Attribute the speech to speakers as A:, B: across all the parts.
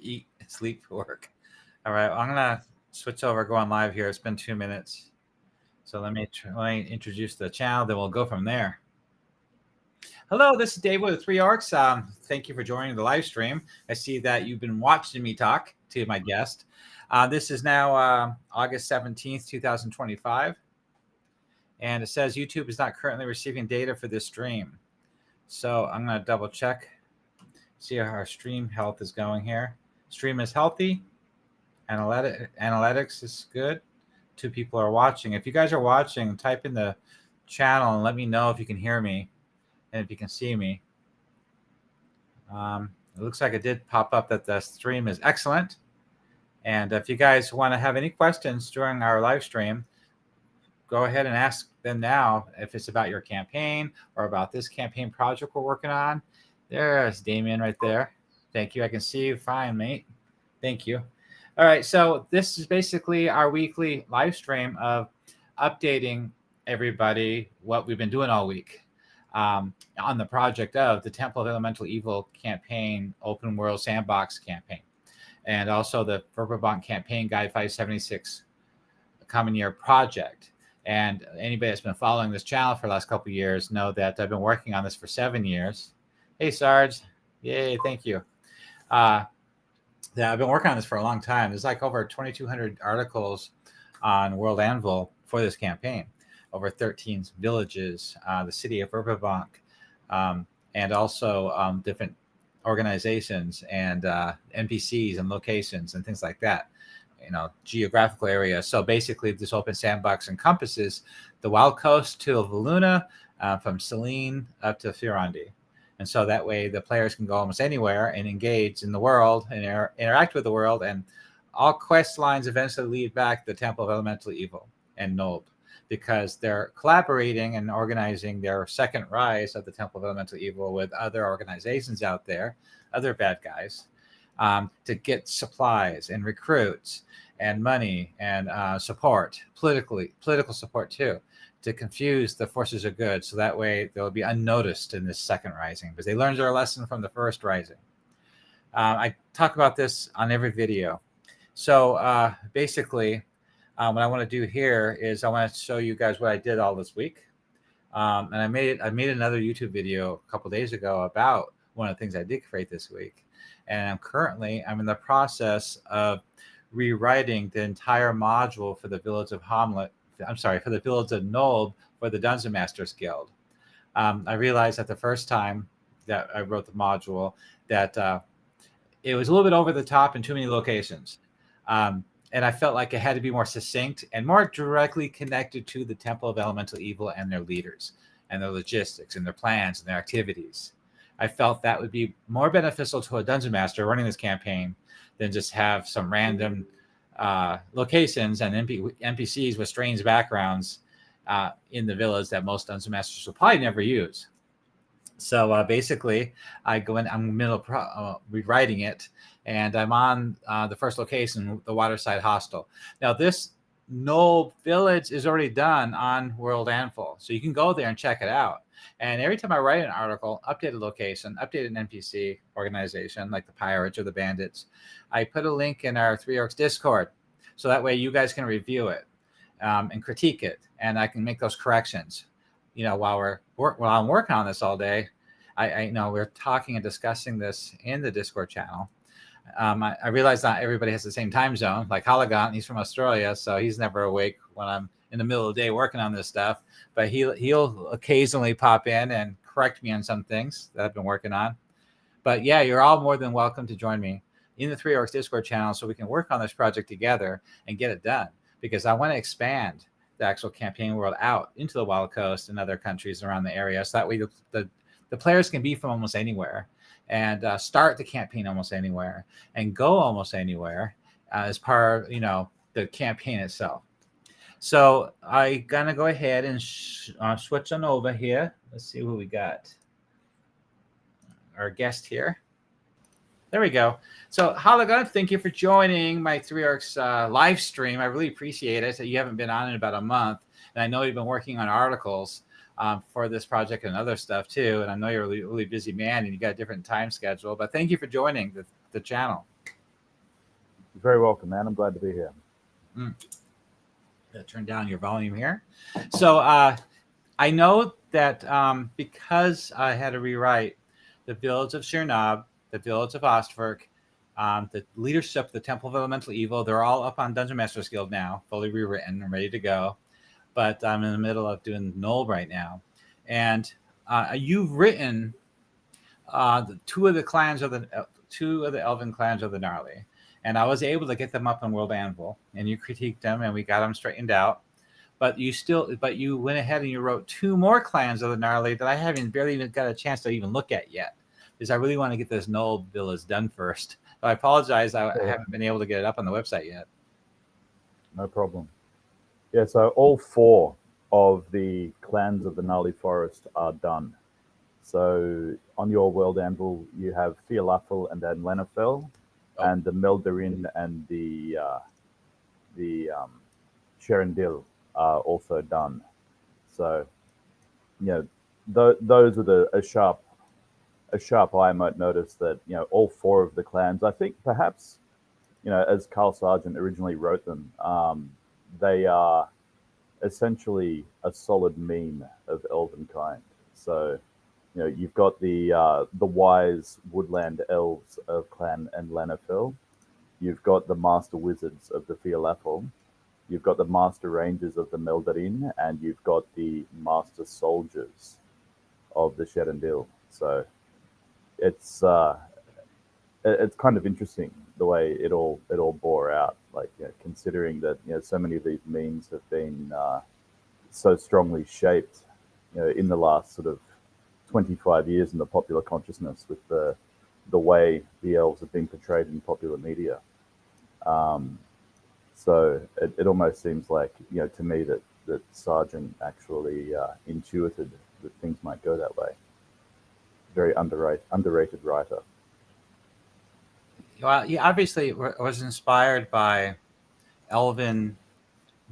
A: eat, sleep, work. All right, I'm gonna switch over, go on live here. It's been 2 minutes, so let me introduce the channel. Then we'll go from there. Hello, this is Dave with the Three Arcs. Thank you for joining the live stream. I see that you've been watching me talk to my guest. This is now August 17th, 2025. And it says YouTube is not currently receiving data for this stream. So I'm going to double check, see how our stream health is going here. Stream is healthy. Analytics is good. 2 people are watching. If you guys are watching, type in the channel and let me know if you can hear me and if you can see me. It looks like it did pop up that the stream is excellent. And if you guys want to have any questions during our live stream, go ahead and ask them now if it's about your campaign or about this campaign project we're working on. There's Damien right there. Thank you. I can see you fine, mate. Thank you. All right. So this is basically our weekly live stream of updating everybody what we've been doing all week on the project of the Temple of Elemental Evil campaign, open world sandbox campaign, and also the Verbobonc Campaign Guide 576 Common Year project. And anybody that's been following this channel for the last couple of years know that I've been working on this for 7 years. Hey, Sarge. Yay, thank you. I've been working on this for a long time. There's like over 2,200 articles on World Anvil for this campaign, over 13 villages, the city of Verbobonc, and also different organizations and NPCs and locations and things like that. Geographical area. So basically, this open sandbox encompasses the Wild Coast to Valuna, from Selene up to Fiorandi. And so that way the players can go almost anywhere and engage in the world and interact with the world. And all quest lines eventually lead back to the Temple of Elemental Evil and Nob, because they're collaborating and organizing their second rise of the Temple of Elemental Evil with other organizations out there, other bad guys, to get supplies and recruits and money and support, political support too, to confuse the forces of good, so that way they'll be unnoticed in this second rising, because they learned their lesson from the first rising. I talk about this on every video. So basically, what I want to do here is I want to show you guys what I did all this week. And I made another YouTube video a couple days ago about one of the things I did create this week. And I'm in the process of rewriting the entire module for the village of for the village of Nob for the Dungeon Masters Guild. I realized that the first time that I wrote the module that it was a little bit over the top in too many locations. And I felt like it had to be more succinct and more directly connected to the Temple of Elemental Evil and their leaders and their logistics and their plans and their activities. I felt that would be more beneficial to a dungeon master running this campaign than just have some random locations and NPCs with strange backgrounds in the village that most dungeon masters will probably never use. So basically, I go in, I'm in the middle of rewriting it, and I'm on the first location, the Waterside Hostel. Now, this Nob village is already done on World Anvil, so you can go there and check it out. And every time I write an article, update a location, update an NPC organization like the Pirates or the Bandits, I put a link in our Three Orcs Discord, so that way you guys can review it and critique it, and I can make those corrections. While I'm working on this all day, I know we're talking and discussing this in the Discord channel. I realize not everybody has the same time zone. Like Halagant, he's from Australia, so he's never awake when I'm in the middle of the day working on this stuff. But he'll occasionally pop in and correct me on some things that I've been working on. But yeah, you're all more than welcome to join me in the Three Orcs Discord channel so we can work on this project together and get it done, because I want to expand the actual campaign world out into the Wild Coast and other countries around the area, so that way the players can be from almost anywhere and start the campaign almost anywhere and go almost anywhere as part of the campaign itself. So I'm gonna go ahead and switch on over here. Let's see who we got. Our guest here. There we go. So Halagant, thank you for joining my Three Orcs live stream. I really appreciate it. You haven't been on in about a month, and I know you've been working on articles for this project and other stuff too. And I know you're a really busy man and you got a different time schedule, but thank you for joining the channel.
B: Very welcome, man. I'm glad to be here.
A: Mm. Turn down your volume here. So I know that because I had to rewrite the Village of Shirnob, the Village of Ostwerk, the leadership of the Temple of Elemental Evil, they're all up on Dungeon Masters Guild now, fully rewritten and ready to go. But I'm in the middle of doing Null right now. And you've written two of the Elven clans of the Gnarly. And I was able to get them up on World Anvil, and you critiqued them, and we got them straightened out. But you went ahead and you wrote two more clans of the Gnarly that I haven't barely even got a chance to even look at yet, because I really want to get this Null Village done first. So I apologize, I haven't been able to get it up on the website yet.
B: No problem. Yeah, so all 4 of the clans of the Gnarly Forest are done. So on your World Anvil, you have Fialafel and then Lenafel, and the Meldarin and the Sherendil are also done. So, those are a sharp eye might notice that, all 4 of the clans, I think perhaps, as Carl Sargent originally wrote them, they are essentially a solid meme of Elvenkind. So, you've got the wise woodland elves of Clan and Lenafel. You've got the master wizards of the Fialafel. You've got the master rangers of the Meldarin, and you've got the master soldiers of the Sherendil. So it's kind of interesting the way it all bore out. Like, considering that so many of these memes have been so strongly shaped, in the last sort of 25 years in the popular consciousness with the way the elves have been portrayed in popular media. So it almost seems like, to me that Sargent actually intuited that things might go that way. Very underrated writer.
A: Well, he obviously was inspired by Elven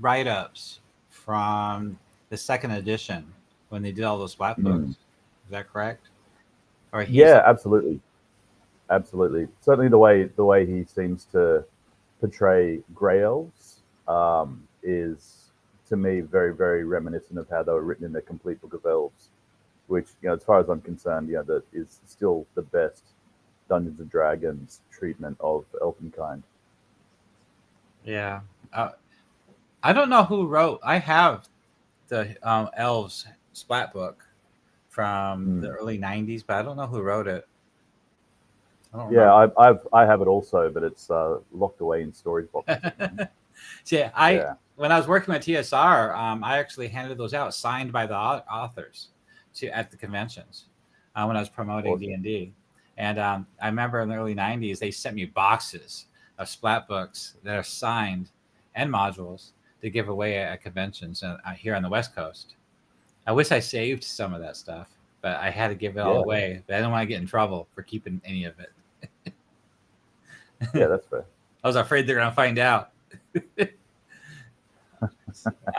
A: write-ups from the 2nd edition when they did all those flat books. Is that correct? Or
B: yeah, absolutely. Certainly the way he seems to portray grey elves is, to me, very, very reminiscent of how they were written in the Complete Book of Elves, which, as far as I'm concerned, that is still the best Dungeons and Dragons treatment of Elvenkind.
A: Yeah. I don't know who wrote. I have the Elves splat book from the early 90s, but I don't know who wrote it.
B: Yeah, I have it also, but it's locked away in storage boxes.
A: When I was working with TSR, I actually handed those out signed by the authors at the conventions when I was promoting D&D. And I remember in the early 90s, they sent me boxes of splat books that are signed and modules to give away at conventions here on the West Coast. I wish I saved some of that stuff, but I had to give it all away. But I didn't want to get in trouble for keeping any of it.
B: Yeah, that's fair.
A: I was afraid they're going to find out. I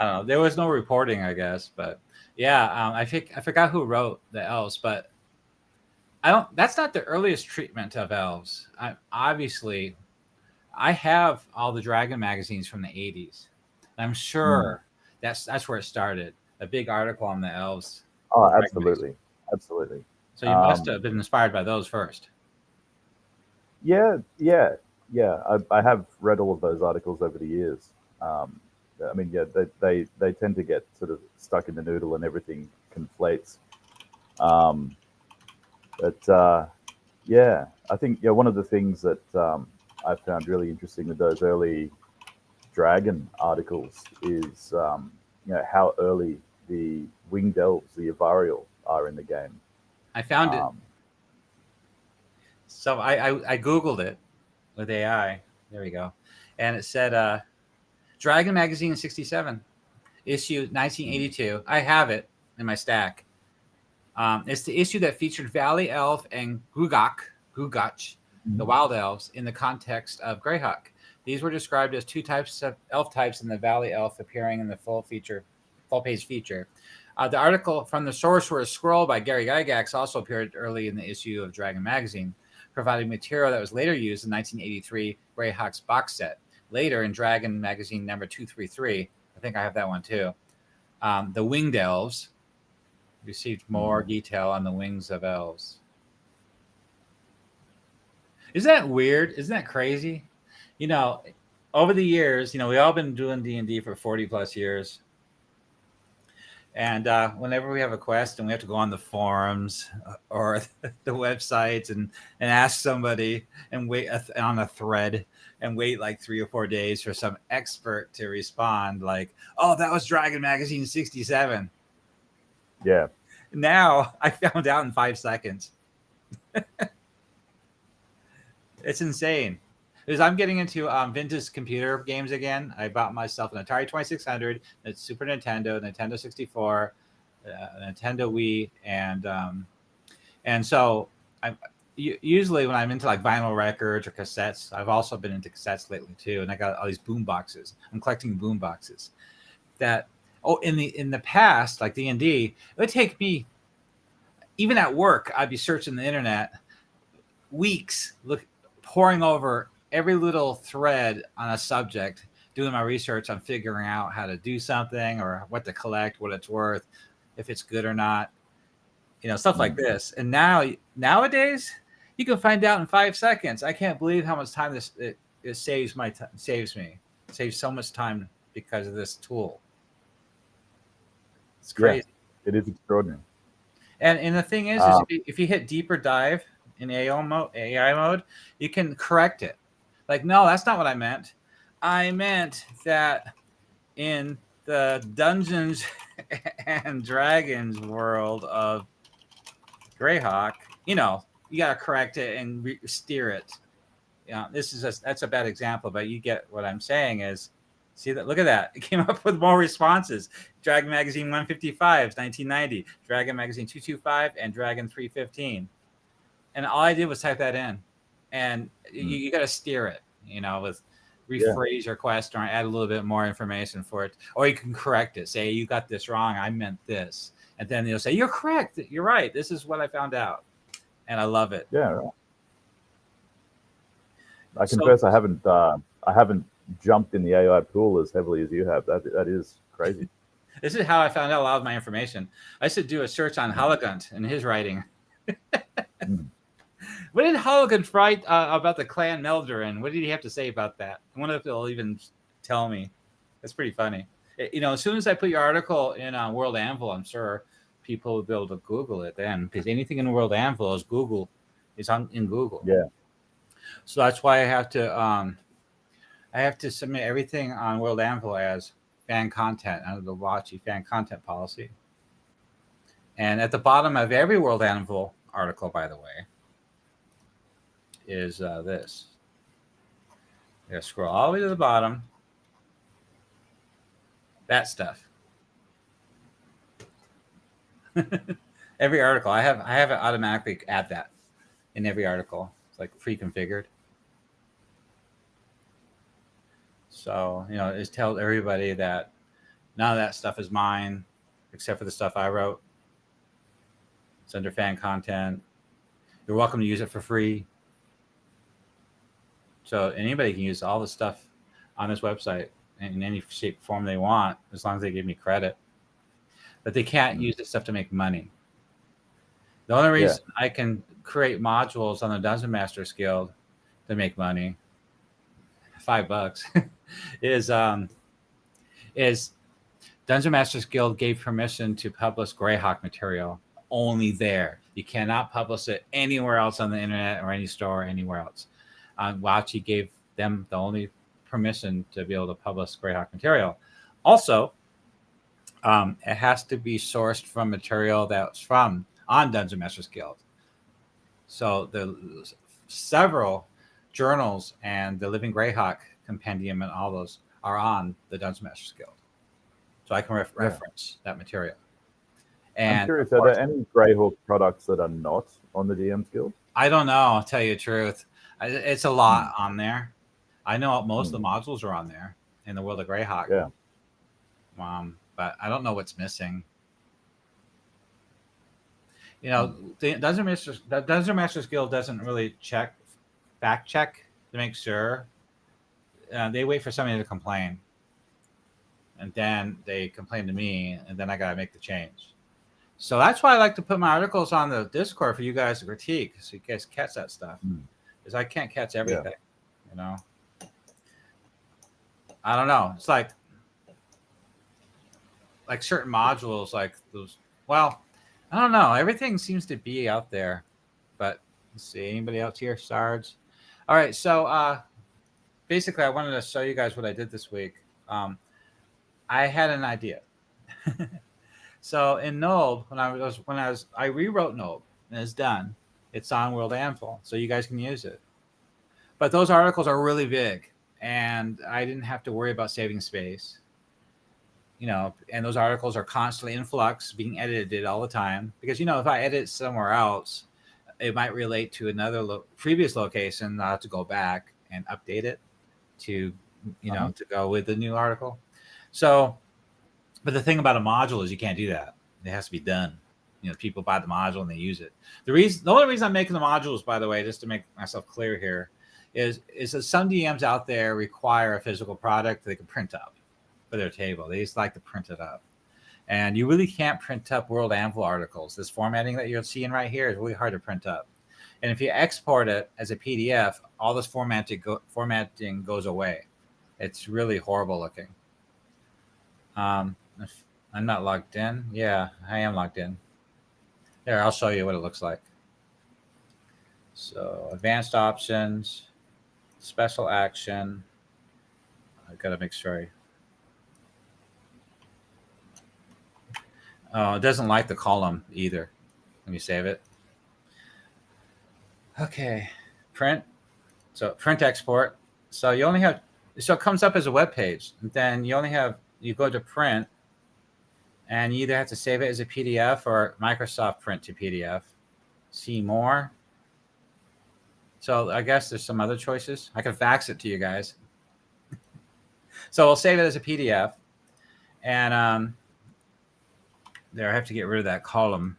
A: don't know. There was no reporting, I guess, but yeah, I forgot who wrote the elves, but that's not the earliest treatment of elves. I have all the Dragon magazines from the 80s. I'm sure that's where it started. A big article on the elves.
B: Oh, absolutely.
A: So you must have been inspired by those first.
B: Yeah. I have read all of those articles over the years. I mean, yeah, they tend to get sort of stuck in the noodle and everything conflates. Yeah, I think one of the things that I found really interesting with those early Dragon articles is how early the winged elves, the Avariel, are in the game.
A: I found it. So I Googled it with AI. There we go. And it said Dragon Magazine 67, issue 1982. I have it in my stack. It's the issue that featured Valley Elf and Grugach, the Wild Elves, in the context of Greyhawk. These were described as 2 types of elf types in the Valley Elf appearing in the full-page feature. The article from the Sorcerer's Scroll by Gary Gygax also appeared early in the issue of Dragon Magazine. providing material that was later used in 1983 Greyhawk's box set. Later in Dragon magazine number 233, I think I have that one too. The Winged Elves received more detail on the wings of elves. Isn't that weird? Isn't that crazy? You know, over the years, you know, we all been doing D&D for 40 plus years. And whenever we have a quest and we have to go on the forums or the websites and ask somebody and wait on a thread and wait like 3 or 4 days for some expert to respond, like, oh, that was Dragon Magazine 67.
B: Yeah.
A: Now I found out in 5 seconds. It's insane. Because I'm getting into vintage computer games again. I bought myself an Atari 2600, a Super Nintendo, Nintendo 64, Nintendo Wii, and so I usually when I'm into like vinyl records or cassettes, I've also been into cassettes lately too, and I got all these boom boxes. I'm collecting boom boxes. That in the past, like D&D, it would take me even at work. I'd be searching the internet weeks, poring over every little thread on a subject, doing my research on figuring out how to do something or what to collect, what it's worth, if it's good or not, you know, stuff like this. And nowadays, you can find out in 5 seconds. I can't believe how much time it saves saves so much time because of this tool. It's crazy.
B: Yeah, it is extraordinary.
A: And the thing is if you hit deeper dive in AI mode, you can correct it. Like, no, that's not what I meant. I meant that in the Dungeons and Dragons world of Greyhawk, you know, you got to correct it and steer it. You know, that's a bad example, but you get what I'm saying is, see that? Look at that. It came up with more responses. Dragon Magazine 155, 1990, Dragon Magazine 225, and Dragon 315. And all I did was type that in. And you got to steer it, you know, with rephrase your question or add a little bit more information for it. Or you can correct it. Say, you got this wrong. I meant this. And then they'll say, you're correct. You're right. This is what I found out. And I love it.
B: Yeah. Right. I confess I haven't jumped in the AI pool as heavily as you have. That is crazy.
A: This is how I found out a lot of my information. I should do a search on Hologunt and his writing. What did Hologunt write about the clan Meldurin? What did he have to say about that? I wonder if they'll even tell me. That's pretty funny. You know, as soon as I put your article in World Anvil, I'm sure people will be able to Google it then, because anything in World Anvil is Google. It's in Google.
B: Yeah.
A: So that's why I have to submit everything on World Anvil as fan content under the WotC fan content policy. And at the bottom of every World Anvil article, by the way, is this. You gotta scroll all the way to the bottom. That stuff. Every article, I have it automatically add that in every article. It's like pre-configured. So, you know, it tells everybody that none of that stuff is mine, except for the stuff I wrote. It's under fan content. You're welcome to use it for free. So anybody can use all the stuff on this website in any shape, form they want, as long as they give me credit. But they can't use this stuff to make money. The only reason I can create modules on the Dungeon Masters Guild to make money, $5, is Dungeon Masters Guild gave permission to publish Greyhawk material only there. You cannot publish it anywhere else on the internet or any store or anywhere else. WotC gave them the only permission to be able to publish Greyhawk material. Also, it has to be sourced from material that's on Dungeon Masters Guild. So the several journals and the Living Greyhawk compendium and all those are on the Dungeon Masters Guild. So I can reference that material. And
B: I'm curious, are there any Greyhawk products that are not on the DM's Guild?
A: I don't know, I'll tell you the truth. It's a lot on there. I know most of the modules are on there in the world of Greyhawk.
B: Yeah.
A: But I don't know what's missing. You know, the Dungeon Masters Guild doesn't really fact check to make sure. They wait for somebody to complain, and then they complain to me, and then I gotta make the change. So that's why I like to put my articles on the Discord for you guys to critique, so you guys catch that stuff. Because I can't catch everything, you know. I don't know. It's like certain modules, like those. Well, I don't know. Everything seems to be out there, but let's see. Anybody else here? Sards. All right. So basically, I wanted to show you guys what I did this week. I had an idea. So in Nob, I rewrote Nob and it's done. It's on World Anvil, so you guys can use it. But those articles are really big, and I didn't have to worry about saving space. You know, and those articles are constantly in flux, being edited all the time. Because, you know, if I edit somewhere else, it might relate to another previous location. I'll have to go back and update it to, you know, to go with the new article. So, but the thing about a module is you can't do that. It has to be done. You know, people buy the module and they use it. The only reason I'm making the modules, by the way, just to make myself clear here, is that some DMs out there require a physical product they can print up for their table. They just like to print it up. And you really can't print up World Anvil articles. This formatting that you're seeing right here is really hard to print up. And if you export it as a PDF, all this formatting goes away. It's really horrible looking. I'm not logged in. Yeah, I am logged in. There, I'll show you what it looks like. So advanced options, special action. I've got to make sure. Oh, it doesn't like the column either. Let me save it. Okay, print. So print export. So you only have, so it comes up as a web page. And then you go to print, and you either have to save it as a PDF or Microsoft print to PDF. See more. So I guess there's some other choices. I can fax it to you guys. So we'll save it as a PDF. And there, I have to get rid of that column.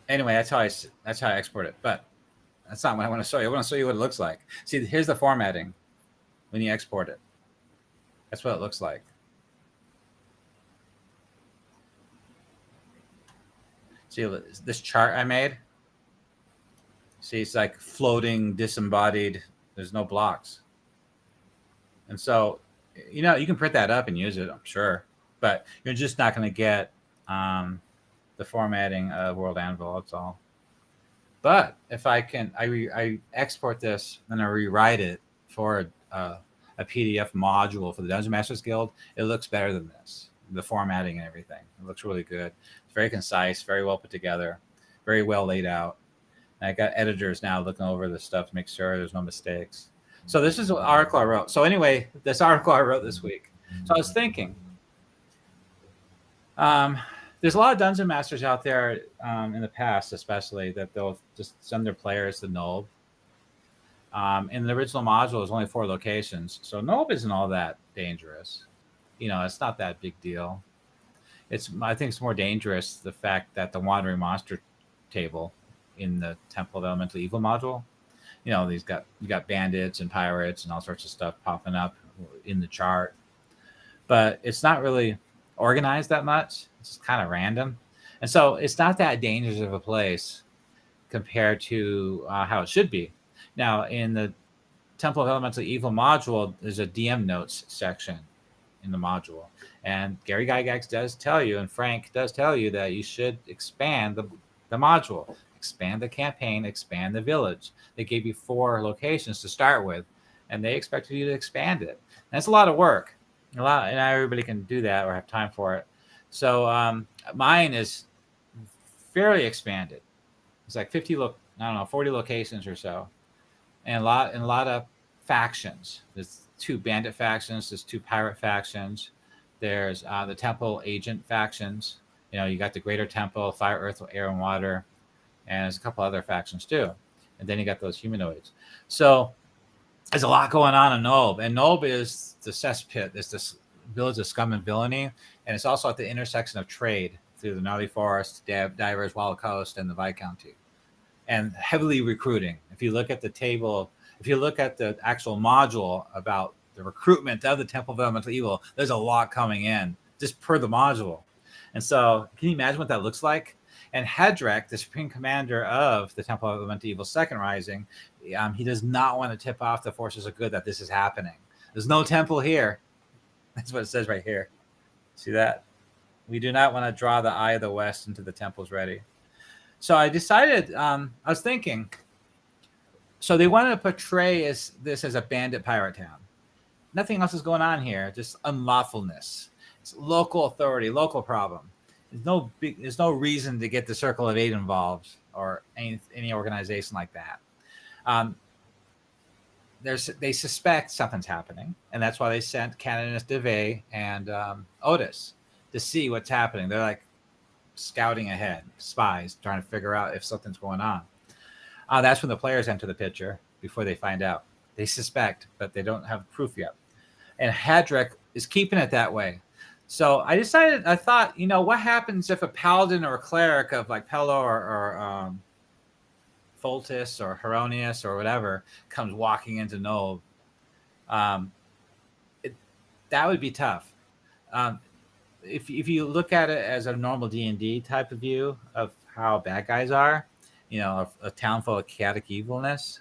A: Anyway, that's how I export it. But that's not what I want to show you. I want to show you what it looks like. See, here's the formatting when you export it. That's what it looks like. See this chart I made? See, it's like floating, disembodied. There's no blocks. And so, you know, you can print that up and use it, I'm sure. But you're just not going to get the formatting of World Anvil, that's all. But if I can, I export this and I rewrite it for a PDF module for the Dungeon Masters Guild, it looks better than this. The formatting and everything. It looks really good. It's very concise, very well put together, very well laid out. And I got editors now looking over this stuff to make sure there's no mistakes. So this is an article I wrote. So anyway, this article I wrote this week. So I was thinking, there's a lot of Dungeon Masters out there in the past, especially, that they'll just send their players to Nob. In the original module, there's only 4 locations. So Nob isn't all that dangerous. You know, it's not that big deal. I think it's more dangerous, the fact that the Wandering Monster table in the Temple of Elemental Evil module, you know, you got bandits and pirates and all sorts of stuff popping up in the chart. But it's not really organized that much. It's just kind of random. And so it's not that dangerous of a place compared to how it should be. Now, in the Temple of Elemental Evil module, there's a DM notes section in the module. And Gary Gygax does tell you, and Frank does tell you, that you should expand the module, expand the campaign, expand the village. They gave you 4 locations to start with, and they expected you to expand it. And that's a lot of work. And not everybody can do that or have time for it. So mine is fairly expanded. It's like 40 locations or so. And a lot of factions. There's 2 bandit factions. There's 2 pirate factions. There's the temple agent factions. You know, you got the Greater Temple, Fire, Earth, Air, and Water, and there's a couple other factions too. And then you got those humanoids. So there's a lot going on in Nob, and Nob is the cesspit. It's this village of scum and villainy, and it's also at the intersection of trade through the gnarly forest, divers, wild coast, and the Viscounty, and heavily recruiting. If you look at the table, if you look at the actual module about the recruitment of the Temple of Elemental Evil, there's a lot coming in just per the module. And so can you imagine what that looks like? And Hedrick, the Supreme Commander of the Temple of Elemental Evil Second Rising, he does not want to tip off the forces of good that this is happening. There's no temple here. That's what it says right here. See that? We do not want to draw the eye of the West into the temples ready. So I decided, I was thinking, so they want to portray this as a bandit pirate town. Nothing else is going on here, just unlawfulness. It's local authority, local problem. There's no reason to get the Circle of Eight involved or any organization like that. They suspect something's happening, and that's why they sent Canonist DeVay and Otis to see what's happening. They're like scouting ahead, spies, trying to figure out if something's going on. That's when the players enter the picture before they find out. They suspect, but they don't have proof yet. And Hedrick is keeping it that way. So I thought, what happens if a paladin or a cleric of like Pello or Foltis or Heronius or whatever comes walking into Nob? That would be tough. If you look at it as a normal D&D type of view of how bad guys are, a town full of chaotic evilness,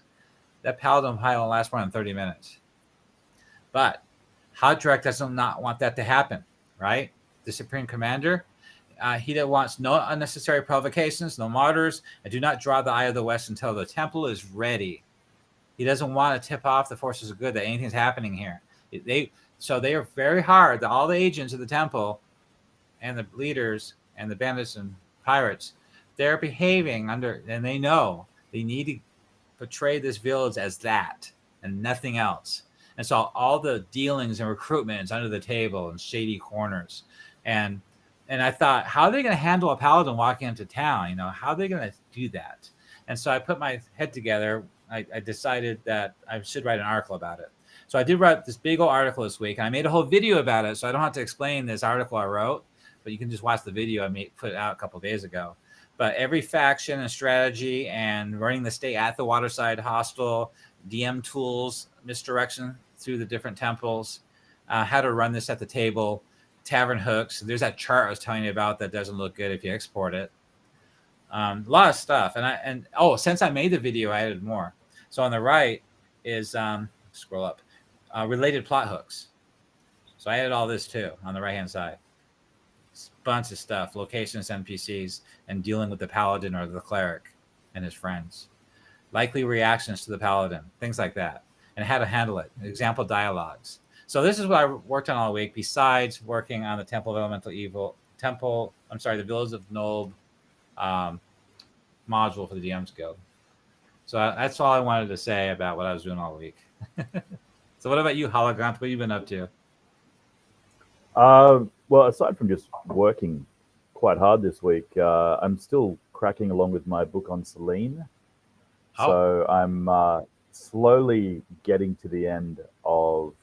A: that paladin probably won't last more than 30 minutes. But Hedrick does not want that to happen, right? The Supreme Commander, he wants no unnecessary provocations, no martyrs, and do not draw the eye of the West until the temple is ready. He doesn't want to tip off the forces of good that anything's happening here. So they are very hard, all the agents of the temple and the leaders and the bandits and pirates, they're behaving and they know they need to portray this village as that and nothing else. And so all the dealings and recruitments under the table and shady corners. And I thought, how are they going to handle a paladin walking into town? How are they going to do that? And so I put my head together. I decided that I should write an article about it. So I did write this big old article this week, and I made a whole video about it. So I don't have to explain this article I wrote, but you can just watch the video I put it out a couple of days ago. But every faction and strategy and running the state at the Waterside Hostel, DM tools, misdirection through the different temples, how to run this at the table, tavern hooks. There's that chart I was telling you about that doesn't look good if you export it. A lot of stuff. And since I made the video, I added more. So on the right is, scroll up, related plot hooks. So I added all this too on the right-hand side. Bunch of stuff, locations, NPCs, and dealing with the paladin or the cleric and his friends. Likely reactions to the paladin, things like that, and how to handle it. Example dialogues. So this is what I worked on all week, besides working on the Temple of Elemental Evil, the Village of Nob module for the DM's Guild. So that's all I wanted to say about what I was doing all week. So what about you, Hologrant? What have you been up to?
B: Well, aside from just working quite hard this week, I'm still cracking along with my book on Selene. So I'm slowly getting to the end of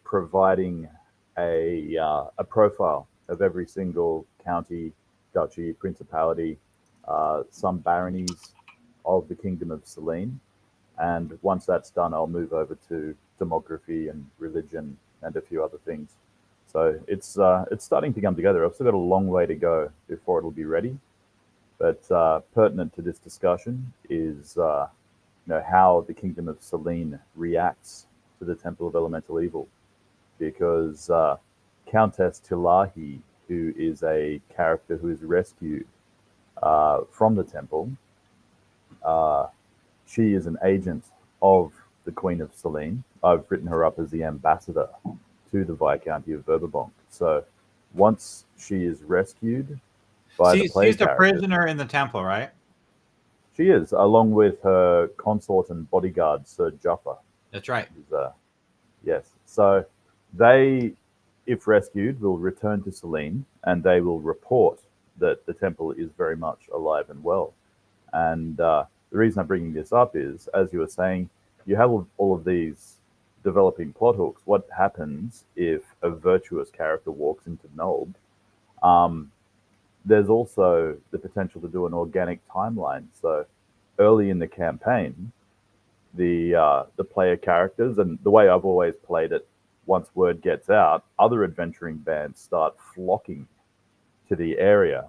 B: providing a profile of every single county, duchy, principality, some baronies of the Kingdom of Selene. And once that's done, I'll move over to demography and religion and a few other things. So it's starting to come together. I've still got a long way to go before it'll be ready. But pertinent to this discussion is how the Kingdom of Selene reacts to the Temple of Elemental Evil, because Countess Tilahi, who is a character who is rescued from the temple, she is an agent of the Queen of Selene. I've written her up as the ambassador to the Viscounty of Verbobonc. So once she is rescued by the play
A: she's the prisoner in the temple, right?
B: She is, along with her consort and bodyguard, Sir Juffa.
A: That's right.
B: Yes. So they, if rescued, will return to Selene, and they will report that the temple is very much alive and well. And the reason I'm bringing this up is, as you were saying, you have all of these developing plot hooks. What happens if a virtuous character walks into Nulb, there's also the potential to do an organic timeline. So early in the campaign, the player characters, and the way I've always played it, once word gets out, other adventuring bands start flocking to the area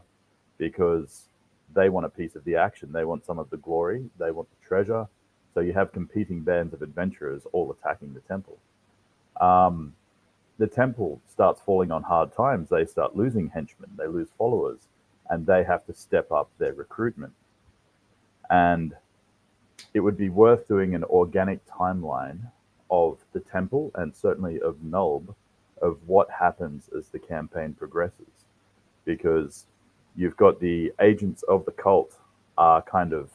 B: because they want a piece of the action. They want some of the glory. They want the treasure. So you have competing bands of adventurers all attacking the temple. The temple starts falling on hard times. They start losing henchmen. They lose followers, and they have to step up their recruitment. And it would be worth doing an organic timeline of the temple and certainly of Nulb, of what happens as the campaign progresses. Because you've got the agents of the cult are kind of,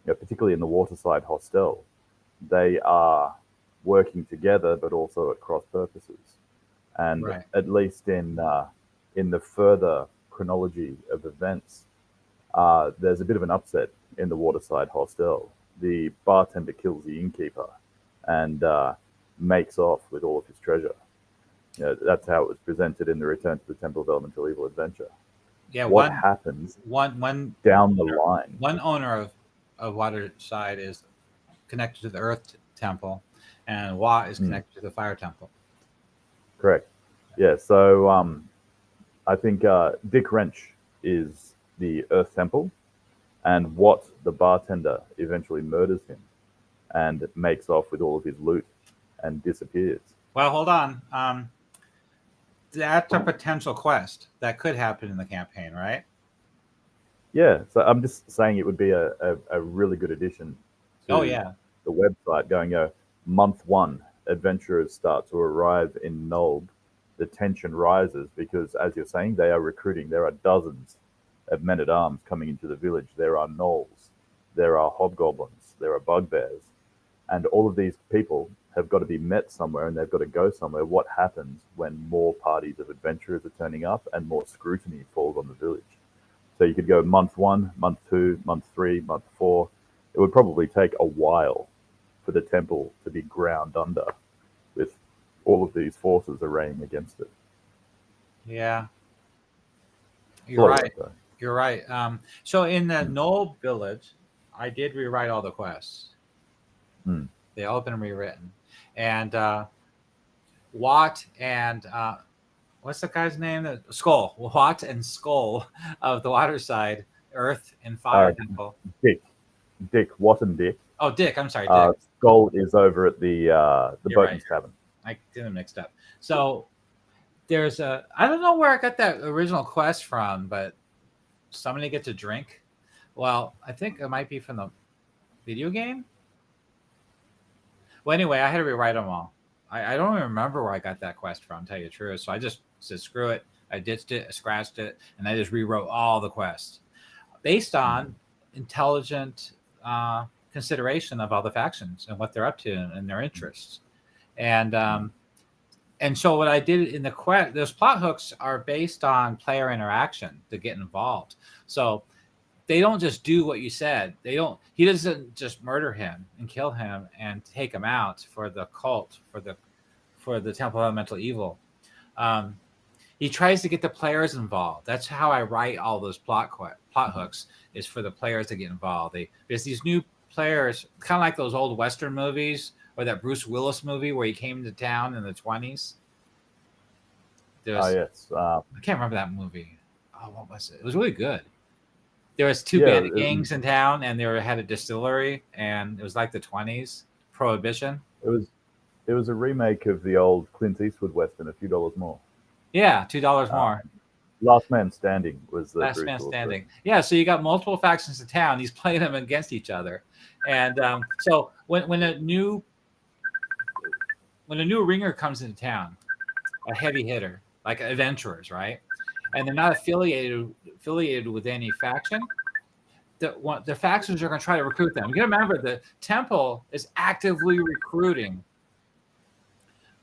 B: particularly in the Waterside Hostel, they are working together, but also at cross purposes. And
A: Right.
B: at least in the further chronology of events, there's a bit of an upset in the Waterside Hostel. The bartender kills the innkeeper and makes off with all of his treasure. That's how it was presented in the Return to the Temple of Elemental Evil adventure.
A: Yeah.
B: What happens
A: One
B: down the line?
A: One owner of Waterside is connected to the Earth Temple, and Wa is connected to the Fire Temple.
B: Correct. Yeah. So I think Dick Wrench is the Earth Temple, and Watt, the bartender, eventually murders him and makes off with all of his loot and disappears.
A: Well, hold on. That's a potential quest that could happen in the campaign, right?
B: Yeah. So I'm just saying it would be a really good addition to the website. Going, month 1, adventurers start to arrive in Nulb. The tension rises because, as you're saying, they are recruiting. There are dozens of men-at-arms coming into the village. There are gnolls, there are hobgoblins, there are bugbears, and all of these people have got to be met somewhere, and they've got to go somewhere. What happens when more parties of adventurers are turning up and more scrutiny falls on the village? So you could go month 1, month 2, month 3, month 4. It would probably take a while for the temple to be ground under with all of these forces arraying against it.
A: Yeah. You're right.
B: Though.
A: You're right. So in the Knoll village, I did rewrite all the quests. They all been rewritten. And Watt and what's the guy's name? Skull. Watt and Skull of the Waterside Earth and Fire Temple.
B: Dick. Watt and Dick.
A: Oh, Dick. I'm sorry, Dick.
B: Skull is over at the Boatman's Tavern.
A: I didn't mixed up. So there's I don't know where I got that original quest from, but somebody gets a drink. Well, I think it might be from the video game. Well, anyway, I had to rewrite them all. I don't even remember where I got that quest from, to tell you the truth. So I just said, screw it. I ditched it, I scratched it, and I just rewrote all the quests based on intelligent consideration of all the factions and what they're up to and their interests. And so what I did in the quest, those plot hooks are based on player interaction to get involved. So they don't just do what you said. He doesn't just murder him and kill him and take him out for the cult, for the Temple of Elemental Evil. He tries to get the players involved. That's how I write all those plot hooks, is for the players to get involved. There's these new players, kind of like those old Western movies, or that Bruce Willis movie where he came to town in the 20s.
B: Yes.
A: I can't remember that movie. Oh, what was it? It was really good. There was two bandit gangs in town, and they had a distillery, and it was like the 20s, Prohibition.
B: It was a remake of the old Clint Eastwood Western, A Few Dollars More.
A: Yeah, $2 more.
B: Last Man Standing was the
A: Last Man Standing. Yeah, so you got multiple factions in town. He's playing them against each other, and so when a new ringer comes into town, a heavy hitter like adventurers, right, and they're not affiliated with any faction, the factions are going to try to recruit them. You got to remember, the temple is actively recruiting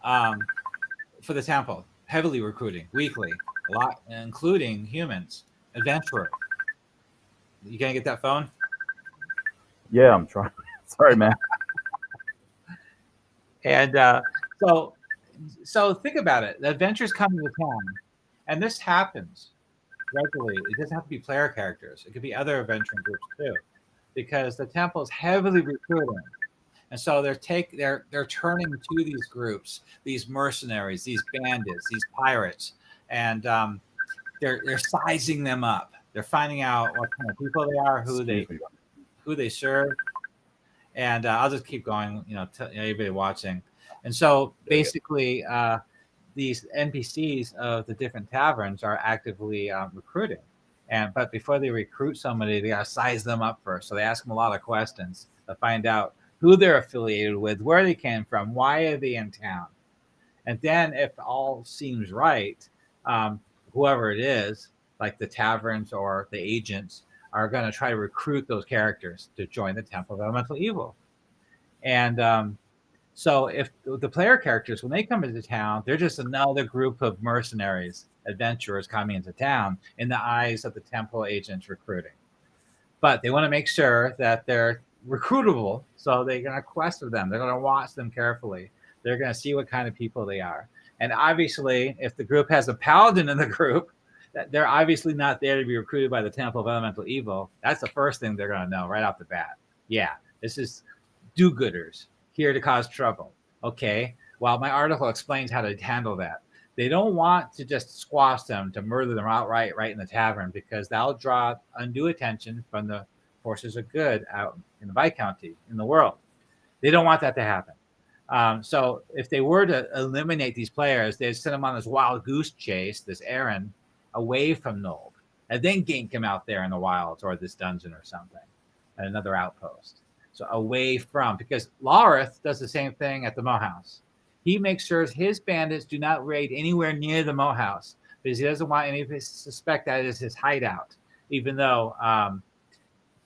A: for the temple, heavily recruiting weekly, a lot, including humans, adventurer. You gonna get that phone?
B: Yeah, I'm trying. Sorry, man.
A: And so so think about it. The adventure's coming to town, and this happens regularly. It doesn't have to be player characters. It could be other adventuring groups too, because the temple is heavily recruiting. And so they're turning to these groups, these mercenaries, these bandits, these pirates, and they're sizing them up. They're finding out what kind of people they are, who they serve, and I'll just keep going. Everybody watching, and so basically, these NPCs of the different taverns are actively recruiting. But before they recruit somebody, they gotta size them up first. So they ask them a lot of questions to find out who they're affiliated with, where they came from, why are they in town, and then if all seems right, whoever it is, like the taverns or the agents, are going to try to recruit those characters to join the Temple of Elemental Evil. And so if the player characters, when they come into town, they're just another group of mercenaries, adventurers coming into town in the eyes of the temple agents recruiting. But they want to make sure that they're recruitable, so they're going to quest with them. They're going to watch them carefully. They're going to see what kind of people they are. And obviously, if the group has a paladin in the group, they're obviously not there to be recruited by the Temple of Elemental Evil. That's the first thing they're going to know right off the bat. Yeah, this is do-gooders here to cause trouble. Okay, well, my article explains how to handle that. They don't want to just squash them, to murder them outright right in the tavern, because that'll draw undue attention from the forces of good out in the Viscounty, in the world. They don't want that to happen. So if they were to eliminate these players, they'd send them on this wild goose chase, this errand, away from Nold, and then gank him out there in the wilds or this dungeon or something, at another outpost. So away from, because Lareth does the same thing at the Moe House. He makes sure his bandits do not raid anywhere near the Moe House, because he doesn't want anybody to suspect that is his hideout, even though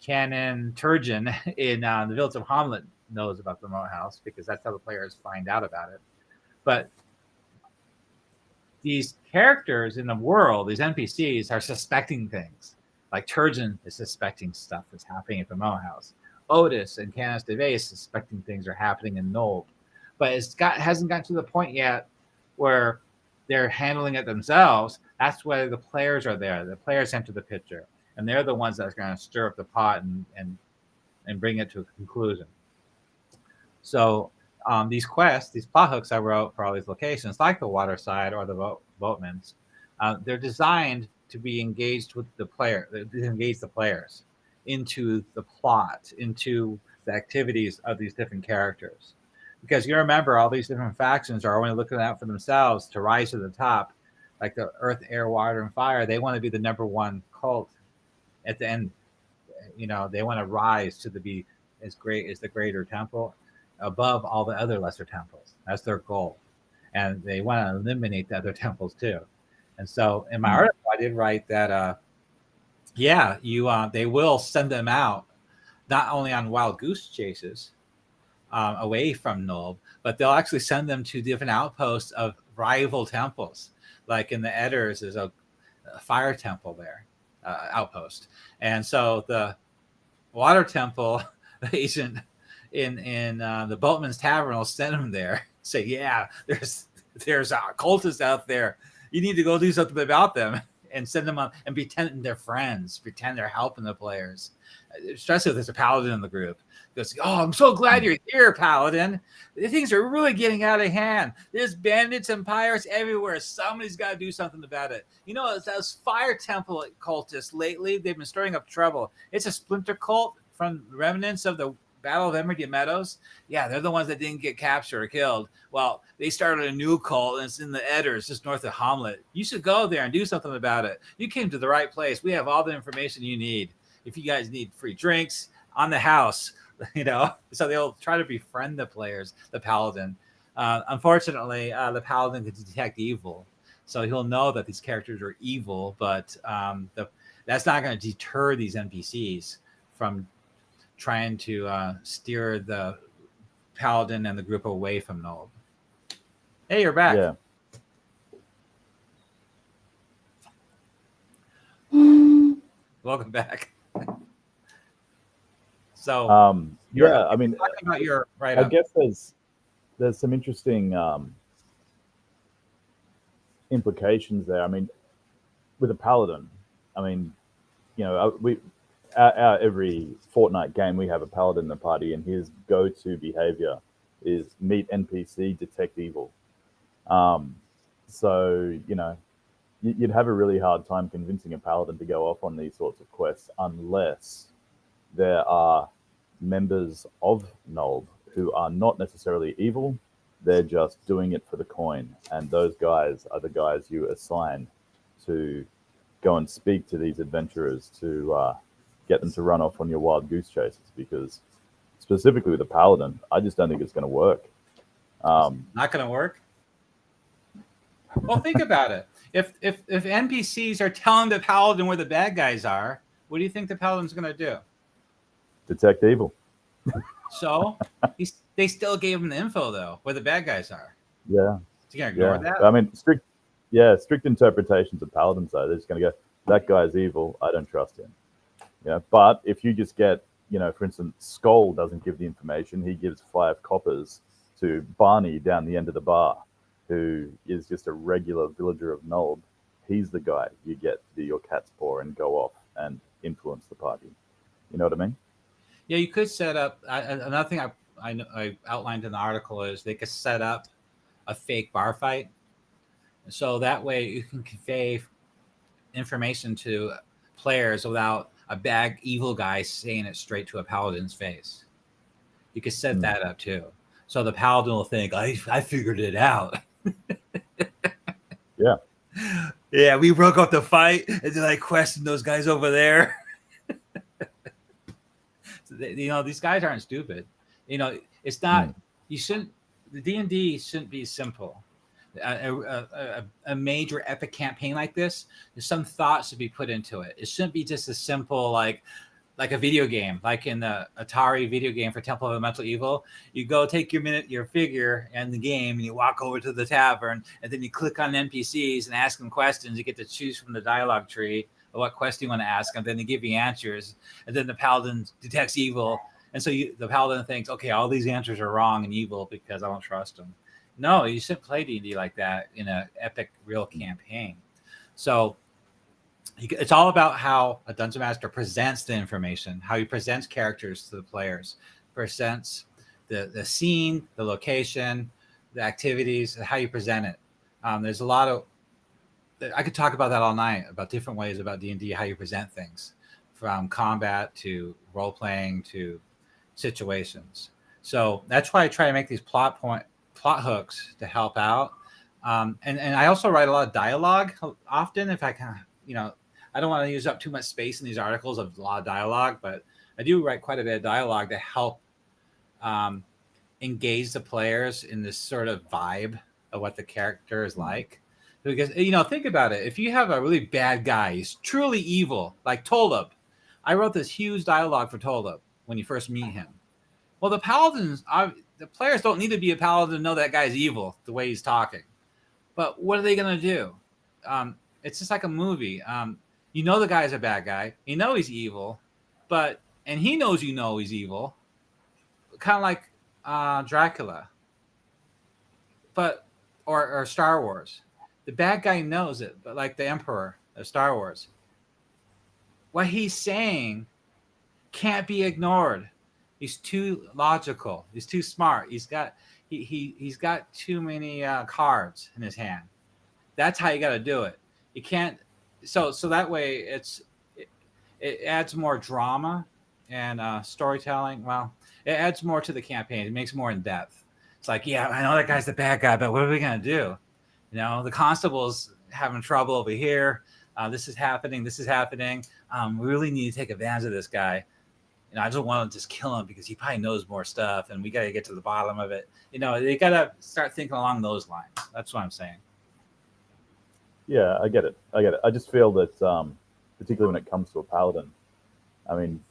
A: Canon Turgeon in the Village of Hamlet knows about the Moe House, because that's how the players find out about it. But these characters in the world, these NPCs, are suspecting things. Like Turgeon is suspecting stuff is happening at the Moe House. Otis and Canis DeVay is suspecting things are happening in Nold. But hasn't gotten to the point yet where they're handling it themselves. That's why the players are there. The players enter the picture, and they're the ones that are going to stir up the pot and bring it to a conclusion. So these quests, these plot hooks I wrote for all these locations, like the Waterside or the Boatman's, they're designed to be engaged with the player, engage the players into the plot, into the activities of these different characters. Because you remember, all these different factions are only looking out for themselves to rise to the top, like the Earth, Air, Water, and Fire. They want to be the number one cult at the end. They want to rise to be as great as the greater temple, above all the other lesser temples. That's their goal. And they want to eliminate the other temples too. And so in my article, I did write that, they will send them out, not only on wild goose chases, away from Nold, but they'll actually send them to different outposts of rival temples. Like in the Edders, there's a fire temple there, outpost. And so the water temple agent in the Boatman's Tavern will send them there. Say, yeah, there's cultists out there. You need to go do something about them, and send them on and pretend they're friends, pretend they're helping the players. Especially if there's a paladin in the group. Goes, oh, I'm so glad you're here, paladin. Things are really getting out of hand. There's bandits and pirates everywhere. Somebody's got to do something about it. Those fire temple cultists lately, they've been stirring up trouble. It's a splinter cult from remnants of the Battle of Emerald Meadows. Yeah, they're the ones that didn't get captured or killed. Well, they started a new cult, and it's in the Edders, just north of Hamlet. You should go there and do something about it. You came to the right place. We have all the information you need. If you guys need free drinks, on the house, so they'll try to befriend the players, the paladin. Unfortunately, the paladin can detect evil, so he'll know that these characters are evil, but that's not going to deter these NPCs from trying to steer the paladin and the group away from Nold. Hey, you're back.
B: Yeah.
A: Welcome back. So,
B: I mean,
A: talking about your
B: I guess there's some interesting implications there. I mean, with a paladin, I mean, our every fortnight game we have a paladin in the party, and his go-to behavior is meet NPC, detect evil. So you'd have a really hard time convincing a paladin to go off on these sorts of quests unless there are members of Nold who are not necessarily evil. They're just doing it for the coin, and those guys are the guys you assign to go and speak to these adventurers to get them to run off on your wild goose chases. Because specifically with the paladin, I just don't think it's going to work.
A: Not going to work. Well, think about it. If NPCs are telling the paladin where the bad guys are, what do you think the paladin's going to do?
B: Detect evil.
A: So they still gave him the info though, where the bad guys are.
B: Yeah.
A: So you gonna ignore that?
B: I mean, strict interpretations of paladins though. They're just going to go, that guy's evil. I don't trust him. But if you just get, for instance, Skoll doesn't give the information. He gives 5 coppers to Barney down the end of the bar, who is just a regular villager of Nold. He's the guy you get to do your cat's paw and go off and influence the party. You know what I mean?
A: Yeah, you could set up another thing I outlined in the article is they could set up a fake bar fight, so that way you can convey information to players without a bad evil guy saying it straight to a paladin's face. You could set that up too, so the paladin will think, I figured it out. Yeah, we broke up the fight and then I questioned those guys over there. These guys aren't stupid. It's not. You shouldn't. The D&D shouldn't be simple. A major epic campaign like this, there's some thought should be put into it. It shouldn't be just as simple like a video game, like in the Atari video game for Temple of Elemental Evil. You go take your figure and the game, and you walk over to the tavern, and then you click on NPCs and ask them questions. You get to choose from the dialogue tree of what question you want to ask, and then they give you answers. And then the paladin detects evil, and so the paladin thinks, okay, all these answers are wrong and evil because I don't trust them. No, you shouldn't play D&D like that in an epic real campaign. So it's all about how a dungeon master presents the information, how he presents characters to the players, presents the scene, the location, the activities, how you present it. There's a lot of, I could talk about that all night, about different ways about D&D, how you present things, from combat to role playing to situations. So that's why I try to make these plot hooks to help out. And I also write a lot of dialogue often, if I can, I don't want to use up too much space in these articles of a lot of dialogue, but I do write quite a bit of dialogue to help engage the players in this sort of vibe of what the character is like. Because, think about it. If you have a really bad guy, he's truly evil, like Tolub. I wrote this huge dialogue for Tolub when you first meet him. Well, the players don't need to be a paladin to know that guy's evil the way he's talking. But what are they going to do? It's just like a movie. The guy's a bad guy. You know he's evil, and he knows he's evil. Kind of like Dracula, or Star Wars. The bad guy knows it, but like the Emperor of Star Wars, what he's saying can't be ignored. He's too logical. He's too smart. He's got too many cards in his hand. That's how you got to do it. You can't. So that way it adds more drama and storytelling. Well, it adds more to the campaign. It makes more in depth. It's like, yeah, I know that guy's the bad guy, but what are we gonna do? The constable's having trouble over here. This is happening. We really need to take advantage of this guy. I don't want to just kill him because he probably knows more stuff, and we got to get to the bottom of it. They got to start thinking along those lines. That's what I'm saying.
B: Yeah, I get it. I just feel that, particularly when it comes to a paladin, I mean,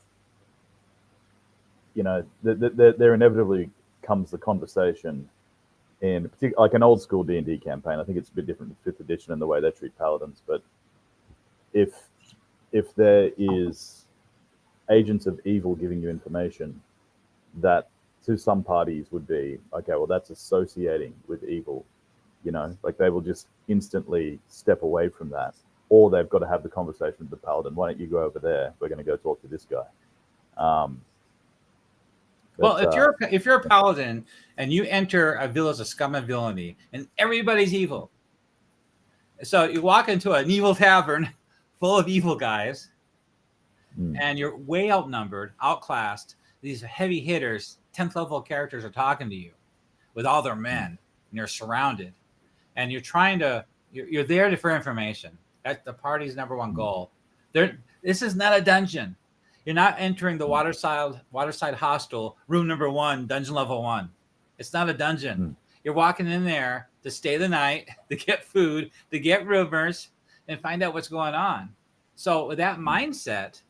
B: there inevitably comes the conversation in like an old school D&D campaign. I think it's a bit different with 5th edition in the way they treat paladins. But if there is agents of evil giving you information that to some parties would be, okay, well, that's associating with evil. Like they will just instantly step away from that, or they've got to have the conversation with the paladin. Why don't you go over there? We're going to go talk to this guy.
A: Well, if you're a paladin and you enter a village of scum and villainy and everybody's evil, so you walk into an evil tavern full of evil guys, and you're way outnumbered, outclassed. These heavy hitters, 10th level characters are talking to you with all their men, and you're surrounded, and you're there for information. That's the party's number one goal. This is not a dungeon. You're not entering the Waterside Hostel, room number 1, dungeon level 1. It's not a dungeon. You're walking in there to stay the night, to get food, to get rumors, and find out what's going on. So with that mindset,